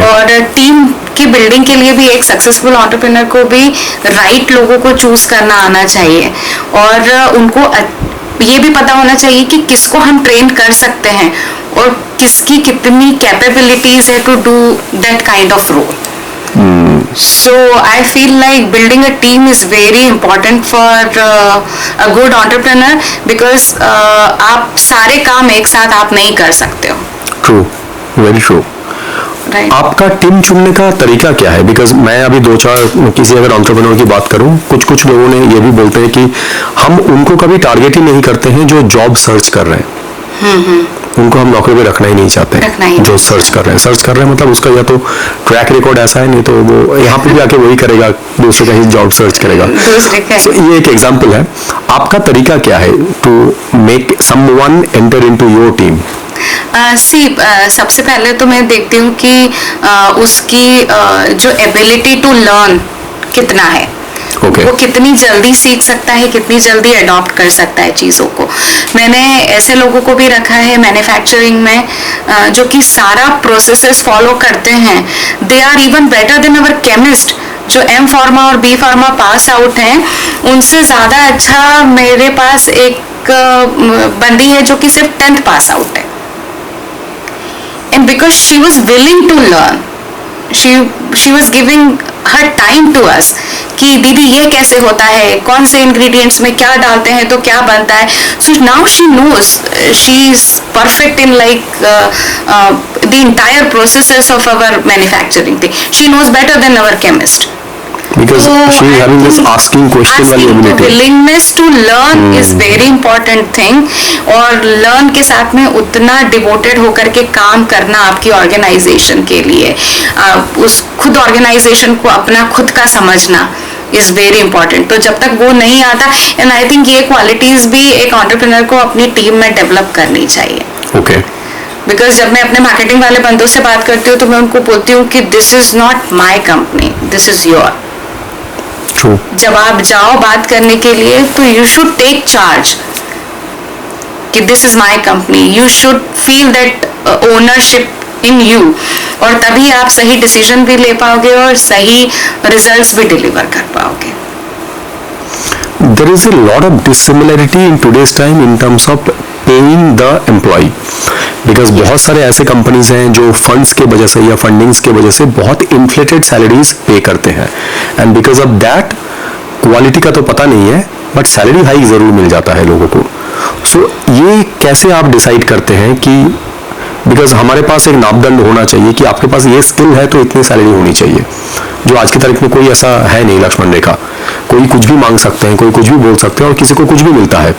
और टीम की बिल्डिंग के लिए भी एक सक्सेसफुल एंटरप्रेन्योर को भी राइट लोगों को चूज करना आना चाहिए, और उनको ये भी पता होना चाहिए कि किसको हम ट्रेन कर सकते हैं और किसकी कितनी कैपेबिलिटीज है to do that kind of role. So I feel like building a team is very important for a good entrepreneur because आप सारे काम एक साथ आप नहीं कर सकते हो। True, very true. Right. आपका टीम चुनने का तरीका क्या है? बिकॉज मैं अभी दो चार किसी अगर एंटरप्रेन्योर की बात करूं, कुछ लोगों ने ये भी बोलते हैं कि हम उनको कभी टारगेट ही नहीं करते हैं जो जॉब सर्च कर रहे हैं। उनको हम नौकरी पे रखना ही नहीं चाहते। जो सर्च कर रहे हैं मतलब उसका या तो ट्रैक रिकॉर्ड ऐसा है, नहीं तो वो यहाँ पे भी आके वही करेगा, दूसरे का ही जॉब सर्च करेगा। So, ये एक एग्जांपल है। आपका तरीका क्या है to make someone enter into your team? सबसे पहले तो मैं देखती हूँ कि उसकी जो एबिलिटी टू लर्न कितना है। वो कितनी जल्दी सीख सकता है, कितनी जल्दी अडॉप्ट कर सकता है चीज़ों को। मैंने ऐसे लोगों को भी रखा है मैन्युफैक्चरिंग में जो कि सारा प्रोसेसेस फॉलो करते हैं। They are even better than our chemist जो एम फार्मा और बी फार्मा पास आउट हैं। उनसे ज़्यादा अच्छा मेरे पास एक बंदी है जो कि सिर्फ 10th पास आउट है। And because she was willing to learn, she was giving her time to us कि दीदी ये कैसे होता है, कौन से इंग्रेडिएंट्स में क्या डालते हैं तो क्या बनता है। So now she knows, she is perfect in like the entire processes of our manufacturing thing. She knows better than our chemist because she is having this asking question वाली ability. willingness to learn is very important thing, और learn के साथ में उतना devoted होकर के काम करना आपकी organization के लिए, उस खुद organization को अपना खुद का समझना is very important। तो जब तक वो नहीं आता, and I think ये qualities भी एक entrepreneur को अपनी टीम में डेवलप करनी चाहिए। Okay. बिकॉज जब मैं अपने मार्केटिंग वाले बंदों से बात करती हूँ तो मैं उनको बोलती हूँ कि this is not my company, this is your. जब आप जाओ बात करने के लिए तो यू शुड टेक चार्ज कि this is my company. You should feel that ownership in you, और तभी आप सही डिसीजन भी ले पाओगे और सही रिजल्ट्स भी डिलीवर कर पाओगे। There is a lot of dissimilarity in today's time in terms of paying the employee, because बहुत सारे ऐसे कंपनीज हैं जो फंड्स के वजह से या फंडिंग्स के वजह से बहुत इन्फ्लेटेड सैलरीज पे करते हैं, and because of that quality का तो पता नहीं है बट सैलरी हाई जरूर मिल जाता है लोगों को। सो ये कैसे आप डिसाइड करते हैं कि, बिकॉज हमारे पास एक मापदंड होना चाहिए कि आपके पास ये स्किल है तो इतनी सैलरी होनी चाहिए, जो आज की तारीख में कोई ऐसा है नहीं लक्ष्मण रेखा। कोई कुछ भी मांग सकते हैं, कोई कुछ भी बोल सकते हैं और किसी को कुछ भी मिलता है।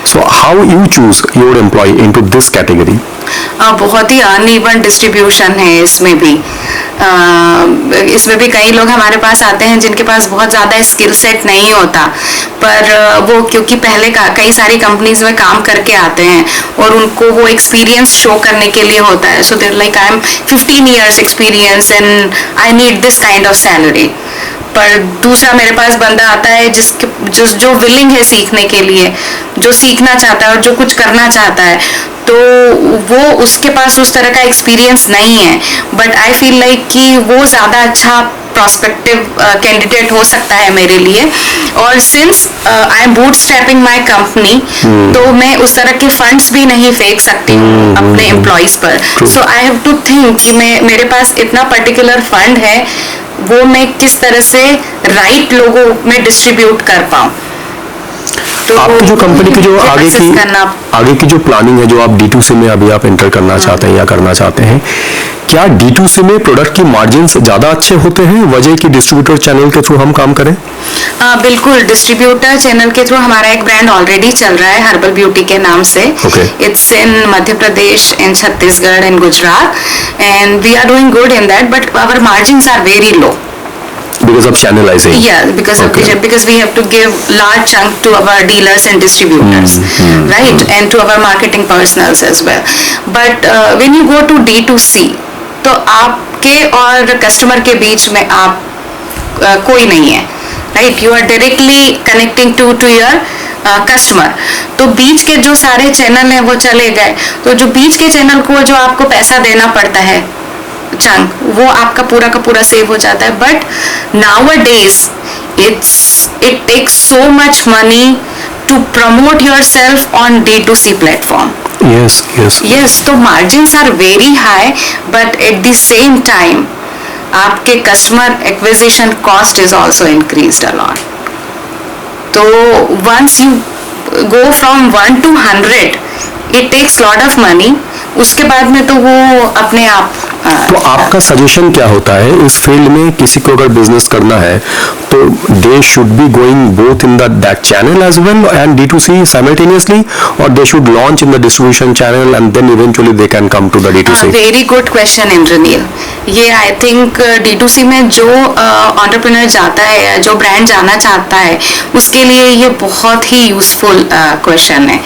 So how you choose your employ into this category? बहुत ही अनइवन डिस्ट्रीब्यूशन है इसमें भी। इसमें भी कई लोग हमारे पास आते हैं जिनके पास बहुत ज़्यादा स्किल सेट नहीं होता, पर वो क्योंकि पहले कई सारी कंपनीज में काम करके आते हैं और उनको वो एक्सपीरियंस शो करने के लिए होता है। So there like I am 15 years experience and I need this kind of salary. पर दूसरा मेरे पास बंदा आता है जो विलिंग है सीखने के लिए, जो सीखना चाहता है और जो कुछ करना चाहता है, तो वो उसके पास उस तरह का एक्सपीरियंस नहीं है, बट आई फील लाइक कि वो ज़्यादा अच्छा प्रॉस्पेक्टिव कैंडिडेट हो सकता है मेरे लिए। और since I am bootstrapping my company, तो मैं उस तरह के फंड्स भी नहीं फेंक सकती हूँ अपने एम्प्लॉयज पर। सो आई हैव टू थिंक कि मेरे पास इतना पर्टिकुलर फंड है, वो मैं किस तरह से राइट लोगों में डिस्ट्रीब्यूट कर पाऊँ। तो आपकी जो कंपनी की जो आगे की जो प्लानिंग है, जो आप D2C में अभी आप एंटर करना चाहते हैं या करना चाहते हैं, क्या D2C में प्रोडक्ट की मार्जिन्स ज्यादा अच्छे होते हैं वजह की डिस्ट्रीब्यूटर चैनल के थ्रू हम काम करें? बिल्कुल, डिस्ट्रीब्यूटर चैनल के थ्रू हमारा एक ब्रांड ऑलरेडी चल रहा है हर्बल ब्यूटी के नाम से. It's in Madhya Pradesh, in Chhattisgarh, in Gujarat, and we are doing good in that, but our margins are very low. Because of channelizing. Yeah, because we have to give large chunk to our dealers and distributors, right, and to our marketing personals as well. But when you go to D2C, तो आपके और customer के बीच में आप कोई नहीं है, right? You are directly connecting to your customer. तो बीच के जो सारे चैनल हैं वो चले गए, तो जो बीच के चैनल को जो आपको पैसा देना पड़ता है चंक, वो आपका पूरा का पूरा सेव हो जाता है. But nowadays it takes so much money to promote yourself on D2C platform. yes, तो margins are very high, but at the same time आपके customer acquisition cost is also increased a lot. तो once you go from 1 to 100 it takes lot of money. उसके बाद में तो वो अपने आप. तो आपका सजेशन क्या होता है इस फील्ड में? किसी को अगर बिजनेस करना है तो they should be going both in that channel as well and D2C simultaneously, और they should launch in the distribution channel and then eventually they can come to the D2C? Very good question Indranil. Yeah I think D2C में जो entrepreneur जाता है या जो brand जाना चाहता है उसके लिए ये बहुत ही यूजफुल क्वेश्चन है.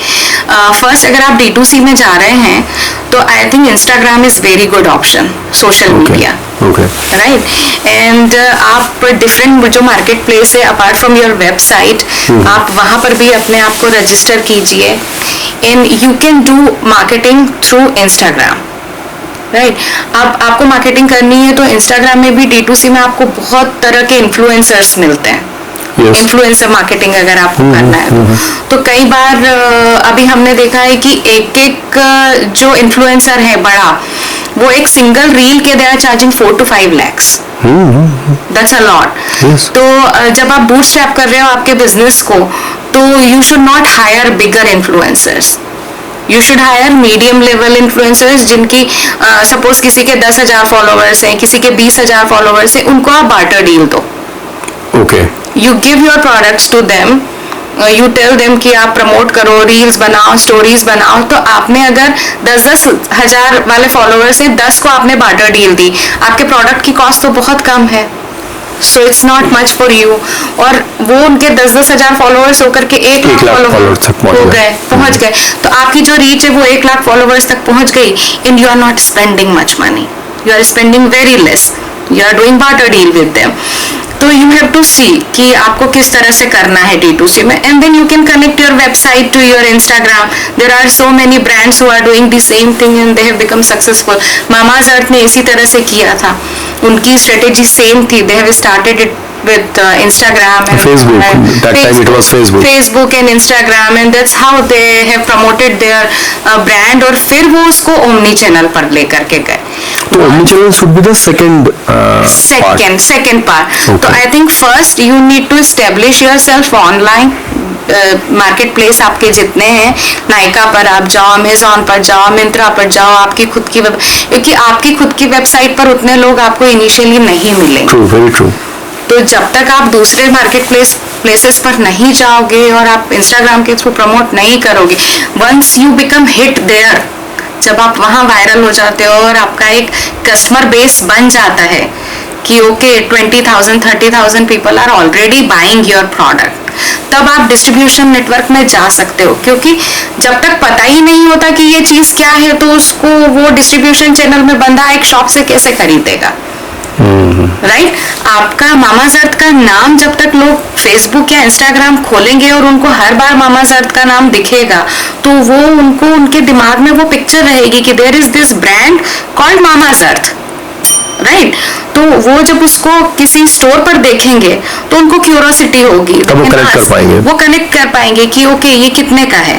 फर्स्ट, अगर आप D2C में जा रहे हैं तो I think Instagram is very good option, social media, right. And आप डिफरेंट जो मार्केट प्लेस है अपार्ट फ्रॉम योर वेबसाइट, आप वहां पर भी अपने आप को रजिस्टर कीजिए and you can do marketing through Instagram, right. अब आपको मार्केटिंग करनी है तो इंस्टाग्राम में भी D2C में आपको बहुत तरह के इन्फ्लुएंसर्स मिलते हैं. इन्फ्लुएंसर मार्केटिंग अगर आपको करना है तो कई बार अभी हमने देखा है कि एक जो इन्फ्लुएंसर है बड़ा, वो एक सिंगल रील के they are charging 4 to 5 lakhs. That's a lot. तो जब आप बूटस्ट्रैप कर रहे हो आपके बिजनेस को, तो you should not hire bigger influencers. You should hire medium level influencers जिनकी सपोज किसी के 10,000 फॉलोअर्स हैं, किसी के 20,000 फॉलोअर्स हैं, उनको आप बार्टर डील दो. You give your products to them, you tell them कि आप प्रमोट करो, रील्स बनाओ, स्टोरीज बनाओ. तो आपने अगर 10-10 हजार वाले फॉलोअर्स हैं, 10 को आपने बार्टर डील दी, आपके प्रोडक्ट की कॉस्ट तो बहुत कम है. So it's not much for you. और वो उनके 10-10 हजार फॉलोअर्स होकर के 1 लाख फॉलोअर्स पहुंच गए. तो आपकी जो रीच है वो 1 लाख फॉलोअर्स तक पहुंच गई. And you are not spending much money, you are spending very less, you are doing barter deal with them. तो यू हैव टू सी कि आपको किस तरह से करना है D2C में, and then you can connect your website to your Instagram. There are so many brands who are doing the same thing and they have become successful. Mamaearth ने इसी तरह से किया था, उनकी स्ट्रेटेजी सेम थी. They have started it with Instagram and Facebook and Instagram, and that's how they have promoted their brand. और फिर वो उसको ओमनी चैनल पर लेकर के गए. तो omni channel should be the second part. तो I think first you need to establish yourself online. Market place आपके जितने हैं, नायका पर आप जाओ, अमेजोन पर जाओ, मिंत्रा पर जाओ, आपकी खुद की क्योंकि आपकी खुद की वेबसाइट पर उतने लोग आपको इनिशियली नहीं मिलेंगे. True, very true. तो जब तक आप दूसरे मार्केट प्लेसेस पर नहीं जाओगे और आप इंस्टाग्राम के थ्रू प्रमोट नहीं करोगे, once you become hit there, जब आप वहाँ वायरल हो जाते हो और आपका एक कस्टमर बेस बन जाता है कि okay 20,000 30,000 people are already buying your product, तब आप डिस्ट्रीब्यूशन नेटवर्क में जा सकते हो. क्योंकि जब तक पता ही नहीं होता कि ये चीज क्या है, तो उसको वो डिस्ट्रीब्यूशन चैनल में बंदा एक शॉप से कैसे खरीदेगा, राइट. आपका मामाज अर्थ का नाम जब तक लोग फेसबुक या इंस्टाग्राम खोलेंगे और उनको हर बार मामाज अर्थ का नाम दिखेगा, तो वो उनको उनके दिमाग में वो पिक्चर रहेगी कि there is this brand called Mama's Earth, right. तो वो जब उसको किसी स्टोर पर देखेंगे तो उनको क्यूरोसिटी होगी, वो कनेक्ट कर पाएंगे कि ओके ये कितने का है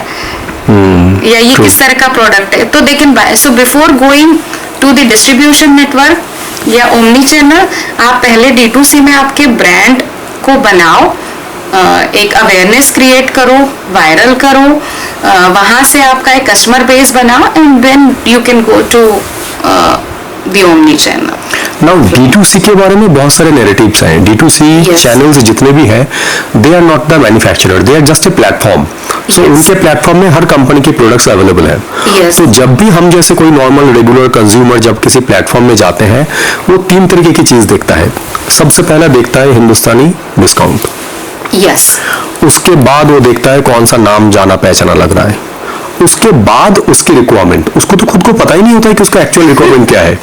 या ये किस तरह का प्रोडक्ट है, तो they can buy. So before going to the distribution network या ओमनी चैनल, आप पहले D2C में आपके ब्रांड को बनाओ, एक अवेयरनेस क्रिएट करो, वायरल करो, वहां से आपका एक कस्टमर बेस बनाओ and then you can go to the omni channel. Now D2C के बारे में बहुत सारे नैरेटिव्स हैं। D2C Yes. चैनल्स जितने भी हैं, they are not the manufacturer, they are just a platform. So Yes. उनके प्लेटफॉर्म में हर कंपनी के प्रोडक्ट्स अवेलेबल है। Yes. तो जब भी हम जैसे कोई नॉर्मल रेगुलर कंज्यूमर जब किसी प्लेटफॉर्म में जाते हैं, वो 3 तरीके की चीज देखता है। सबसे पहला देखता है हिंदुस्तानी डिस्काउंट, यस, उसके बाद वो देखता है कौन सा नाम जाना पहचाना लग रहा है, उसके बाद उसकी रिक्वायरमेंट, उसको तो खुद को पता ही नहीं होता है कि उसका एक्चुअल रिक्वायरमेंट क्या है।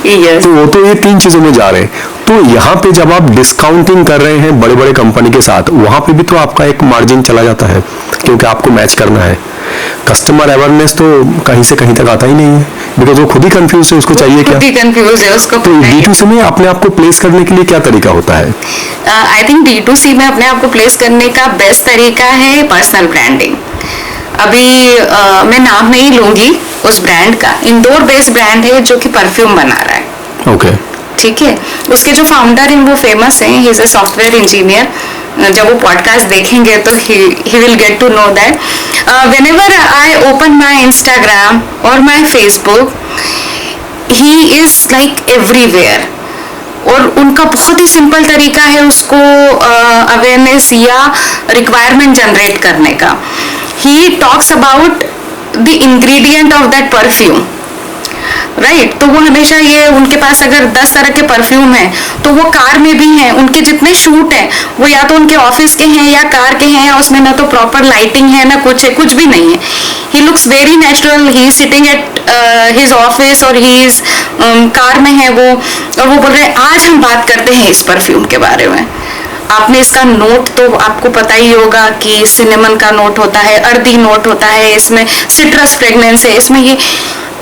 यस, तो वो तो ये 3 चीजों में जा रहे हैं। तो यहाँ पे जब आप डिस्काउंटिंग कर रहे हैं बड़े बड़े कंपनी के साथ, वहां पे भी तो आपका एक मार्जिन चला जाता है, क्योंकि आपको मैच करना है। कस्टमर अवेयरनेस तो कहीं से कहीं तक आता ही नहीं है, बिकॉज वो खुद ही कंफ्यूज है, उसको चाहिए क्या। खुद ही कंफ्यूज है, उसको तो D2C में अपने आप को प्लेस करने के लिए क्या तरीका होता है? आई थिंक D2C में अपने आप को प्लेस करने का बेस्ट तरीका है पर्सनल ब्रांडिंग। अभी मैं नाम नहीं लूंगी उस ब्रांड का, इंदौर बेस्ड ब्रांड है जो कि परफ्यूम बना रहा है। ओके, ठीक है, उसके जो फाउंडर हैं वो फेमस हैं, he is a software engineer. जब वो पॉडकास्ट देखेंगे तो he will get to know that whenever I open my Instagram or my Facebook, he is like everywhere। और उनका बहुत ही सिंपल तरीका है उसको अवेयरनेस या रिक्वायरमेंट जनरेट करने का। He talks about the ingredient of that perfume, right. तो वो हमेशा ये, उनके पास अगर 10 तरह के परफ्यूम हैं तो वो कार में भी हैं, उनके जितने शूट हैं वो या तो उनके ऑफिस के हैं या कार के हैं, या उसमें ना तो प्रॉपर लाइटिंग है ना कुछ है, कुछ भी नहीं है। He looks very natural, he is sitting at his office और ही इज कार में है वो, और वो बोल रहे हैं आज हम बात करते हैं इस परफ्यूम के बारे में। आपने इसका नोट तो आपको पता ही होगा कि सिनेमन का नोट होता है, अर्दी नोट होता है, इसमें सिट्रस फ्रेग्रेंस है, इसमें ये,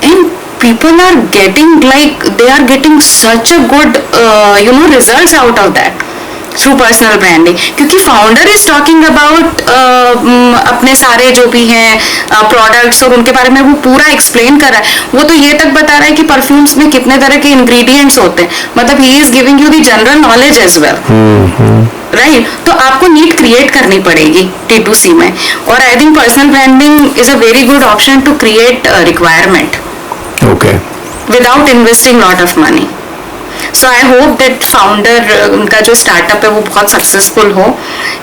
and people are getting such a good results out of that through personal branding, क्योंकि फाउंडर इज टॉकिंग अबाउट अपने सारे जो भी हैं प्रोडक्ट्स और उनके बारे में वो पूरा एक्सप्लेन कर रहा है। वो तो ये तक बता रहा है कि परफ्यूम्स में कितने तरह के इंग्रेडिएंट्स होते हैं, मतलब ही is giving you the general knowledge as well, right. तो आपको नीड क्रिएट करनी पड़ेगी D2C में, और I think personal branding is a very good option to create requirement okay, without investing lot of money. So I hope that founder उनका जो startup है वो बहुत सक्सेसफुल हो,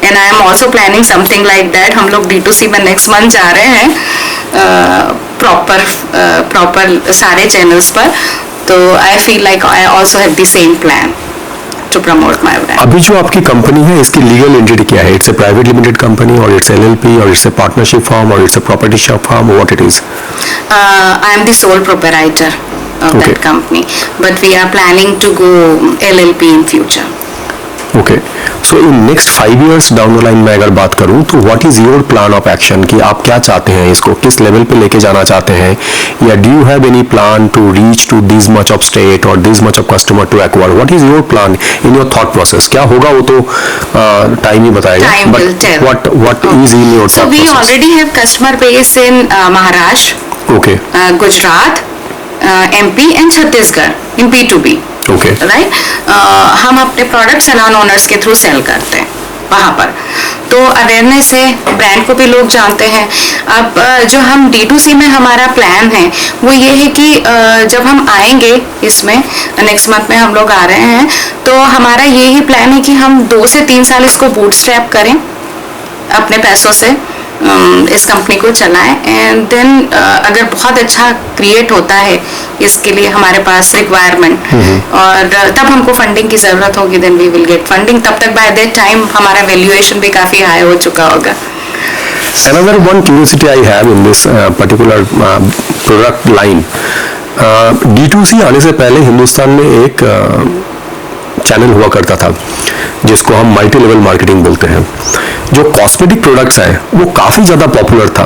and I am also planning something like that। हम लोग D2C में next month जा रहे हैं प्रॉपर सारे चैनल्स पर, तो I feel like I also have the same plan to promote my brand. अभी जो आपकी कंपनी है इसकी लीगल एंटिटी क्या है? It's a private limited company और इट्स LLP और इट्स ए पार्टनरशिप फर्म और it's a property firm, what it is? I am the sole proprietor of Okay. that company, but we are planning to go LLP in future. Okay, so in next 5 years down the line में अगर बात करूं तो what is your plan of action, कि आप क्या चाहते हैं, इसको किस लेवल पे लेके जाना चाहते हैं, या do you have any plan to reach to this much of state और this much of customer to acquire? What is your plan in your thought process? क्या होगा वो तो टाइम ही बताएगा, Time will tell. What is in your So thought we process? already have customer base in Maharashtra, okay Gujarat, MP and Chhattisgarh in B2B, okay, right? हम अपने product salon owners के through cell करते हैं वहाँ पर, तो awareness है, brand को भी लोग जानते हैं। अब जो हम D2C में हमारा प्लान है वो ये है कि जब हम आएंगे इसमें नेक्स्ट मंथ में हम लोग आ रहे हैं, तो हमारा यही प्लान है कि हम 2 से 3 साल इसको बूटस्ट्रैप करें, अपने पैसों से इस कंपनी को चलाएं, एंड देन अगर बहुत अच्छा क्रिएट होता है इसके लिए हमारे पास रिक्वायरमेंट, और तब हमको फंडिंग की जरूरत होगी, then we will get funding. तब तक बाय दैट टाइम हमारा वैल्यूएशन भी काफी हाई हो चुका होगा। Another one curiosity I have in this particular product line, D2C आने से पहले हिंदुस्तान में एक चैनल हुआ करता था जिसको हम मल्टी लेवल मार्केटिंग बोलते हैं। जो कॉस्मेटिक प्रोडक्ट्स हैं वो काफ़ी ज़्यादा पॉपुलर था,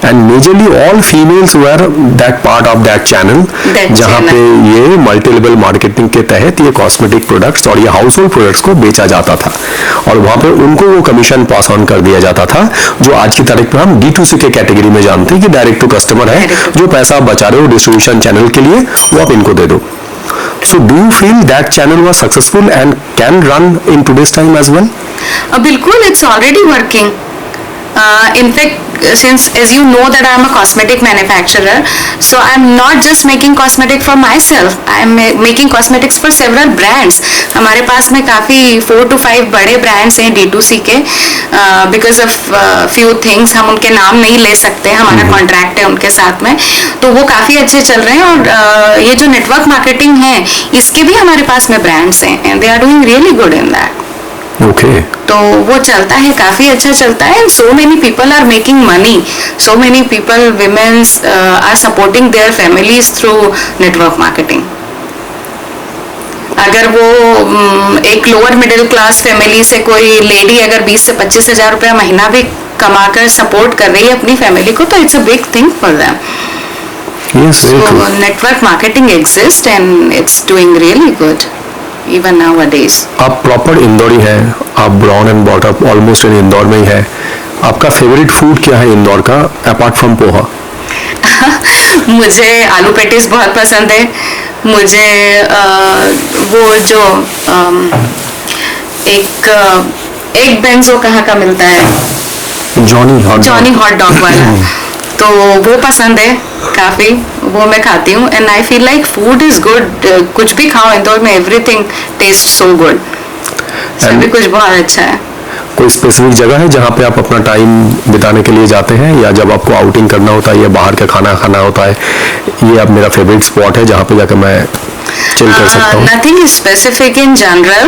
and majorly all females were that part of that channel, जहाँ पे ये मल्टी लेवल मार्केटिंग के तहत ये कॉस्मेटिक प्रोडक्ट्स और ये हाउस होल्ड प्रोडक्ट्स को बेचा जाता था, और वहाँ पे उनको वो कमीशन पास ऑन कर दिया जाता था, जो आज की तारीख में हम D2C के कैटेगरी में जानते हैं कि डायरेक्ट टू कस्टमर है, जो पैसा आप बचा रहे हो डिस्ट्रीब्यूशन चैनल के लिए वो आप इनको दे दो। So do you feel that channel was successful and can run in today's time as well? बिल्कुल, it's already working. In fact, since as you know that I am a cosmetic manufacturer, so I am not just making cosmetic for myself. I am making cosmetics for several brands. हमारे पास में काफ़ी 4 to 5 बड़े brands हैं D2C के. Because of few things हम उनके नाम नहीं ले सकते, हमारा कॉन्ट्रैक्ट है उनके साथ में, तो वो काफ़ी अच्छे चल रहे हैं. और ये जो नेटवर्क मार्केटिंग है इसके भी हमारे पास में ब्रांड्स हैं, and they are doing really good in that. Okay तो वो चलता है, काफी अच्छा चलता है. And so many people are making money, so many people, womens are supporting their families through network marketing. अगर वो एक लोअर मिडिल क्लास फैमिली से कोई लेडी अगर 20 से 25 हजार रुपया महीना भी कमाकर सपोर्ट कर रही है अपनी फैमिली को, तो it's a big thing for them. Network marketing exist and it's doing really good even nowadays. आप प्रॉपर इंदौरी हैं, आप born and brought up almost in Indore में ही है. आपका फेवरेट फूड क्या है इंदौर का अपार्ट फ्रॉम पोहा? मुझे आलू पेटीज बहुत पसंद है. मुझे वो जो एक बेंजो कहाँ का मिलता है, जॉनी हॉट डॉग वाला, तो वो पसंद है काफ़ी, वो मैं खाती हूँ. And I feel like food is good. कुछ भी खाओ इंदौर में, एवरीथिंग टेस्ट सो गुड. सभी कुछ बहुत अच्छा है. कोई स्पेसिफिक जगह है जहाँ पे आप अपना टाइम बिताने के लिए जाते हैं, या जब आपको आउटिंग करना होता है या बाहर का खाना खाना होता है, ये अब मेरा फेवरेट स्पॉट है जहाँ पे जाकर मैं चिल कर सकता हूँ? Nothing is specific in general,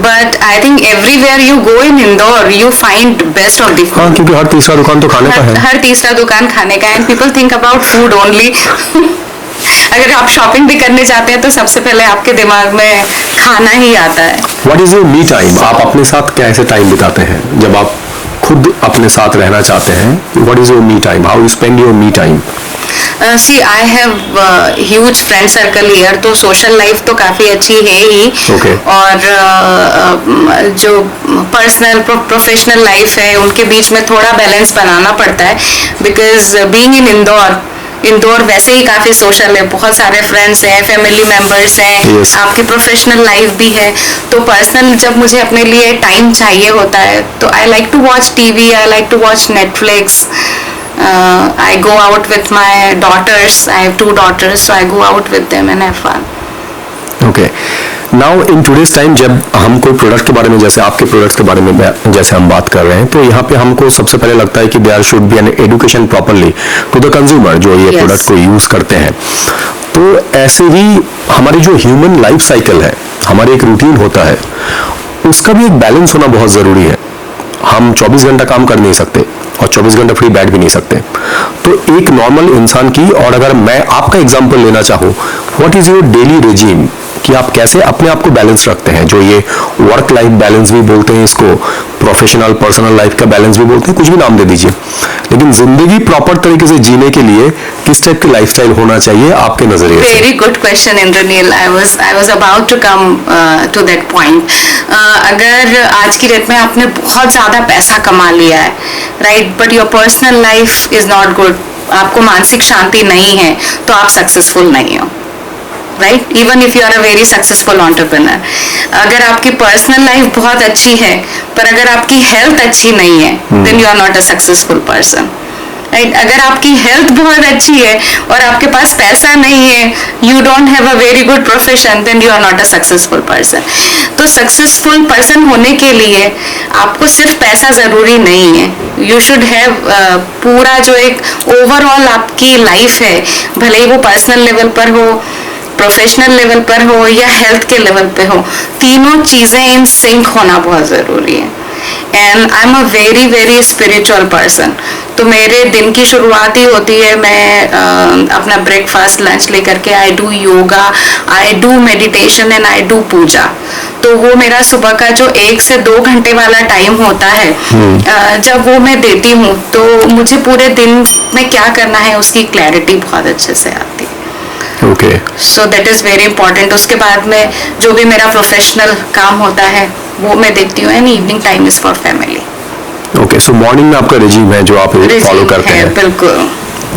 but I think everywhere you go in Indore, you find best of the food. हाँ, क्योंकि हर तीसरा दुकान तो खाने का है. हर तीसरा दुकान खाने का है, and people think about food only. अगर आप शॉपिंग भी करने जाते हैं तो सबसे पहले आपके दिमाग में खाना ही आता है. What is your me time? आप अपने साथ कैसे टाइम बिताते हैं जब आप खुद अपने साथ रहना चाहते हैं? What is your me time? How you spend your me time? See, I have huge friend circle here, तो सोशल लाइफ तो काफ़ी अच्छी है ही. Okay. और जो पर्सनल प्रोफेशनल लाइफ है उनके बीच में थोड़ा बैलेंस बनाना पड़ता है. बिकॉज बीइंग इन इंदौर वैसे ही काफ़ी सोशल है, बहुत सारे फ्रेंड्स हैं, फैमिली मेम्बर्स हैं. Yes. आपकी प्रोफेशनल लाइफ भी है, तो पर्सनल जब मुझे अपने लिए टाइम चाहिए होता है तो I like to watch TV, I like to watch Netflix. I go out with my daughters. I have 2 daughters, so I go out with them and have fun. Okay. Now in today's time, जब हम कोई product के बारे में, जैसे आपके products के बारे में जैसे हम बात कर रहे हैं, तो यहाँ पे हमको सबसे पहले लगता है कि there should be an education properly to the consumer जो ये प्रोडक्ट को यूज करते हैं. तो ऐसे ही हमारी जो ह्यूमन लाइफ साइकिल है, हमारे एक रूटीन होता है, उसका भी एक बैलेंस होना बहुत जरूरी है. हम 24 घंटा काम कर नहीं सकते और 24 घंटा फ्री बैठ भी नहीं सकते. तो एक नॉर्मल इंसान की, और अगर मैं आपका एग्जांपल लेना चाहूँ, what is your daily regime, कि आप कैसे अपने आप को बैलेंस रखते हैं, जो ये वर्क लाइफ बैलेंस भी बोलते हैं इसको, प्रोफेशनल पर्सनल लाइफ का बैलेंस भी बोलते हैं, कुछ भी नाम दे दीजिए, लेकिन जिंदगी प्रॉपर तरीके से जीने के लिए किस टाइप की लाइफस्टाइल होना चाहिए आपके नजरिए से? Very good question Indraneel. I was about to come to that point. अगर आज की डेट में आपने बहुत ज्यादा पैसा कमा लिया है, right, but your personal life is not good, आपको मानसिक शांति नहीं है, तो आप सक्सेसफुल नहीं हो. Right, even if you are a very successful entrepreneur. अगर आपकी पर्सनल लाइफ बहुत अच्छी है पर अगर आपकी हेल्थ अच्छी नहीं है, then you are not a successful person. Right, अगर आपकी हेल्थ बहुत अच्छी है और आपके पास पैसा नहीं है, you don't have a very good profession, then you are not a successful person. तो सक्सेसफुल पर्सन होने के लिए आपको सिर्फ पैसा ज़रूरी नहीं है. यू शुड हैव पूरा जो एक ओवरऑल आपकी लाइफ है, भले ही वो पर्सनल लेवल पर हो, प्रोफेशनल लेवल पर हो या हेल्थ के लेवल पे हो, तीनों चीज़ें इन सिंक होना बहुत ज़रूरी है. And I am a very very spiritual person. तो मेरे दिन की शुरुआत ही होती है, मैं अपना ब्रेकफास्ट लंच लेकर के I do yoga, I do meditation and I do puja. तो वो मेरा सुबह का जो 1 से 2 घंटे वाला टाइम होता है, जब वो मैं देती हूँ तो मुझे पूरे दिन में क्या करना है उसकी क्लैरिटी बहुत अच्छे से आती है. Okay, so that is very important. उसके बाद में जो भी मेरा प्रोफेशनल काम होता है वो मैं देखती हूँ, and evening time is for family. Okay, so morning में आपका रिजीम है जो आप फॉलो करते हैं? बिल्कुल.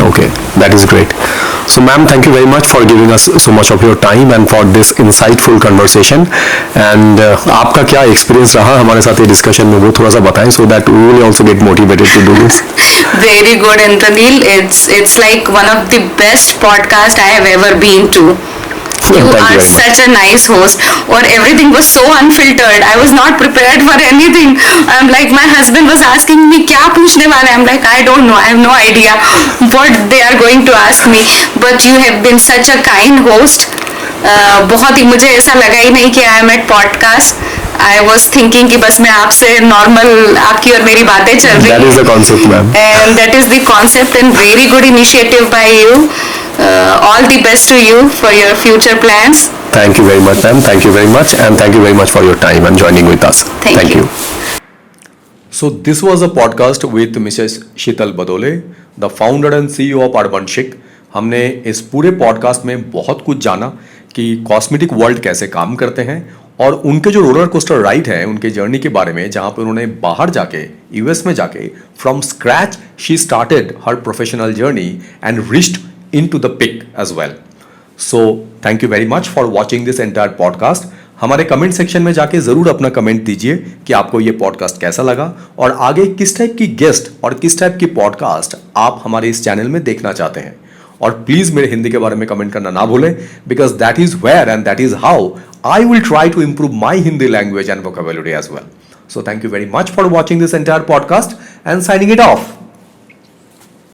Okay, that is great. So, ma'am, thank you very much for giving us so much of your time and for this insightful conversation. And आपका क्या experience रहा हमारे साथ ये discussion में, वो थोड़ा सा बताएं, so that we will also get motivated to do this. Very good, Indranil. It's like one of the best podcast I have ever been to. You Thank you are very much. such a nice host, or everything was so unfiltered. I was not prepared for anything. I'm like, my husband was asking me, क्या पूछने वाले? I'm like, I don't know. I have no idea what they are going to ask me. But you have been such a kind host. बहुत ही मुझे ऐसा लगा ही नहीं कि I am at podcast. I was thinking कि बस मैं आपसे नॉर्मल आपकी और मेरी बातें चल रही That is the concept, ma'am. and that is the concept and very good initiative by you. All the best to you for your future plans. Thank you very much, ma'am. Thank you very much, and thank you very much for your time and joining with us. Thank you. So this was a podcast with Mrs. Sheetal Badole, the founder and CEO of Urban Chic. हमने इस पूरे podcast में बहुत कुछ जाना कि cosmetic world कैसे काम करते हैं और उनके जो रोलर कोस्टर राइड है उनके जर्नी के बारे में, जहाँ पे उन्होंने बाहर जाके यूएस में जाके from scratch she started her professional journey and reached into the peak as well. So thank you very much for watching this entire podcast. हमारे कमेंट सेक्शन में जाके जरूर अपना कमेंट दीजिए कि आपको ये पॉडकास्ट कैसा लगा और आगे किस टाइप की गेस्ट और किस टाइप की पॉडकास्ट आप हमारे इस चैनल में देखना चाहते हैं. और प्लीज मेरे हिंदी के बारे में कमेंट करना ना भूलें, because that is where and that is how I will try to improve my Hindi language and vocabulary as well. So thank you very much for watching this entire podcast and signing it off.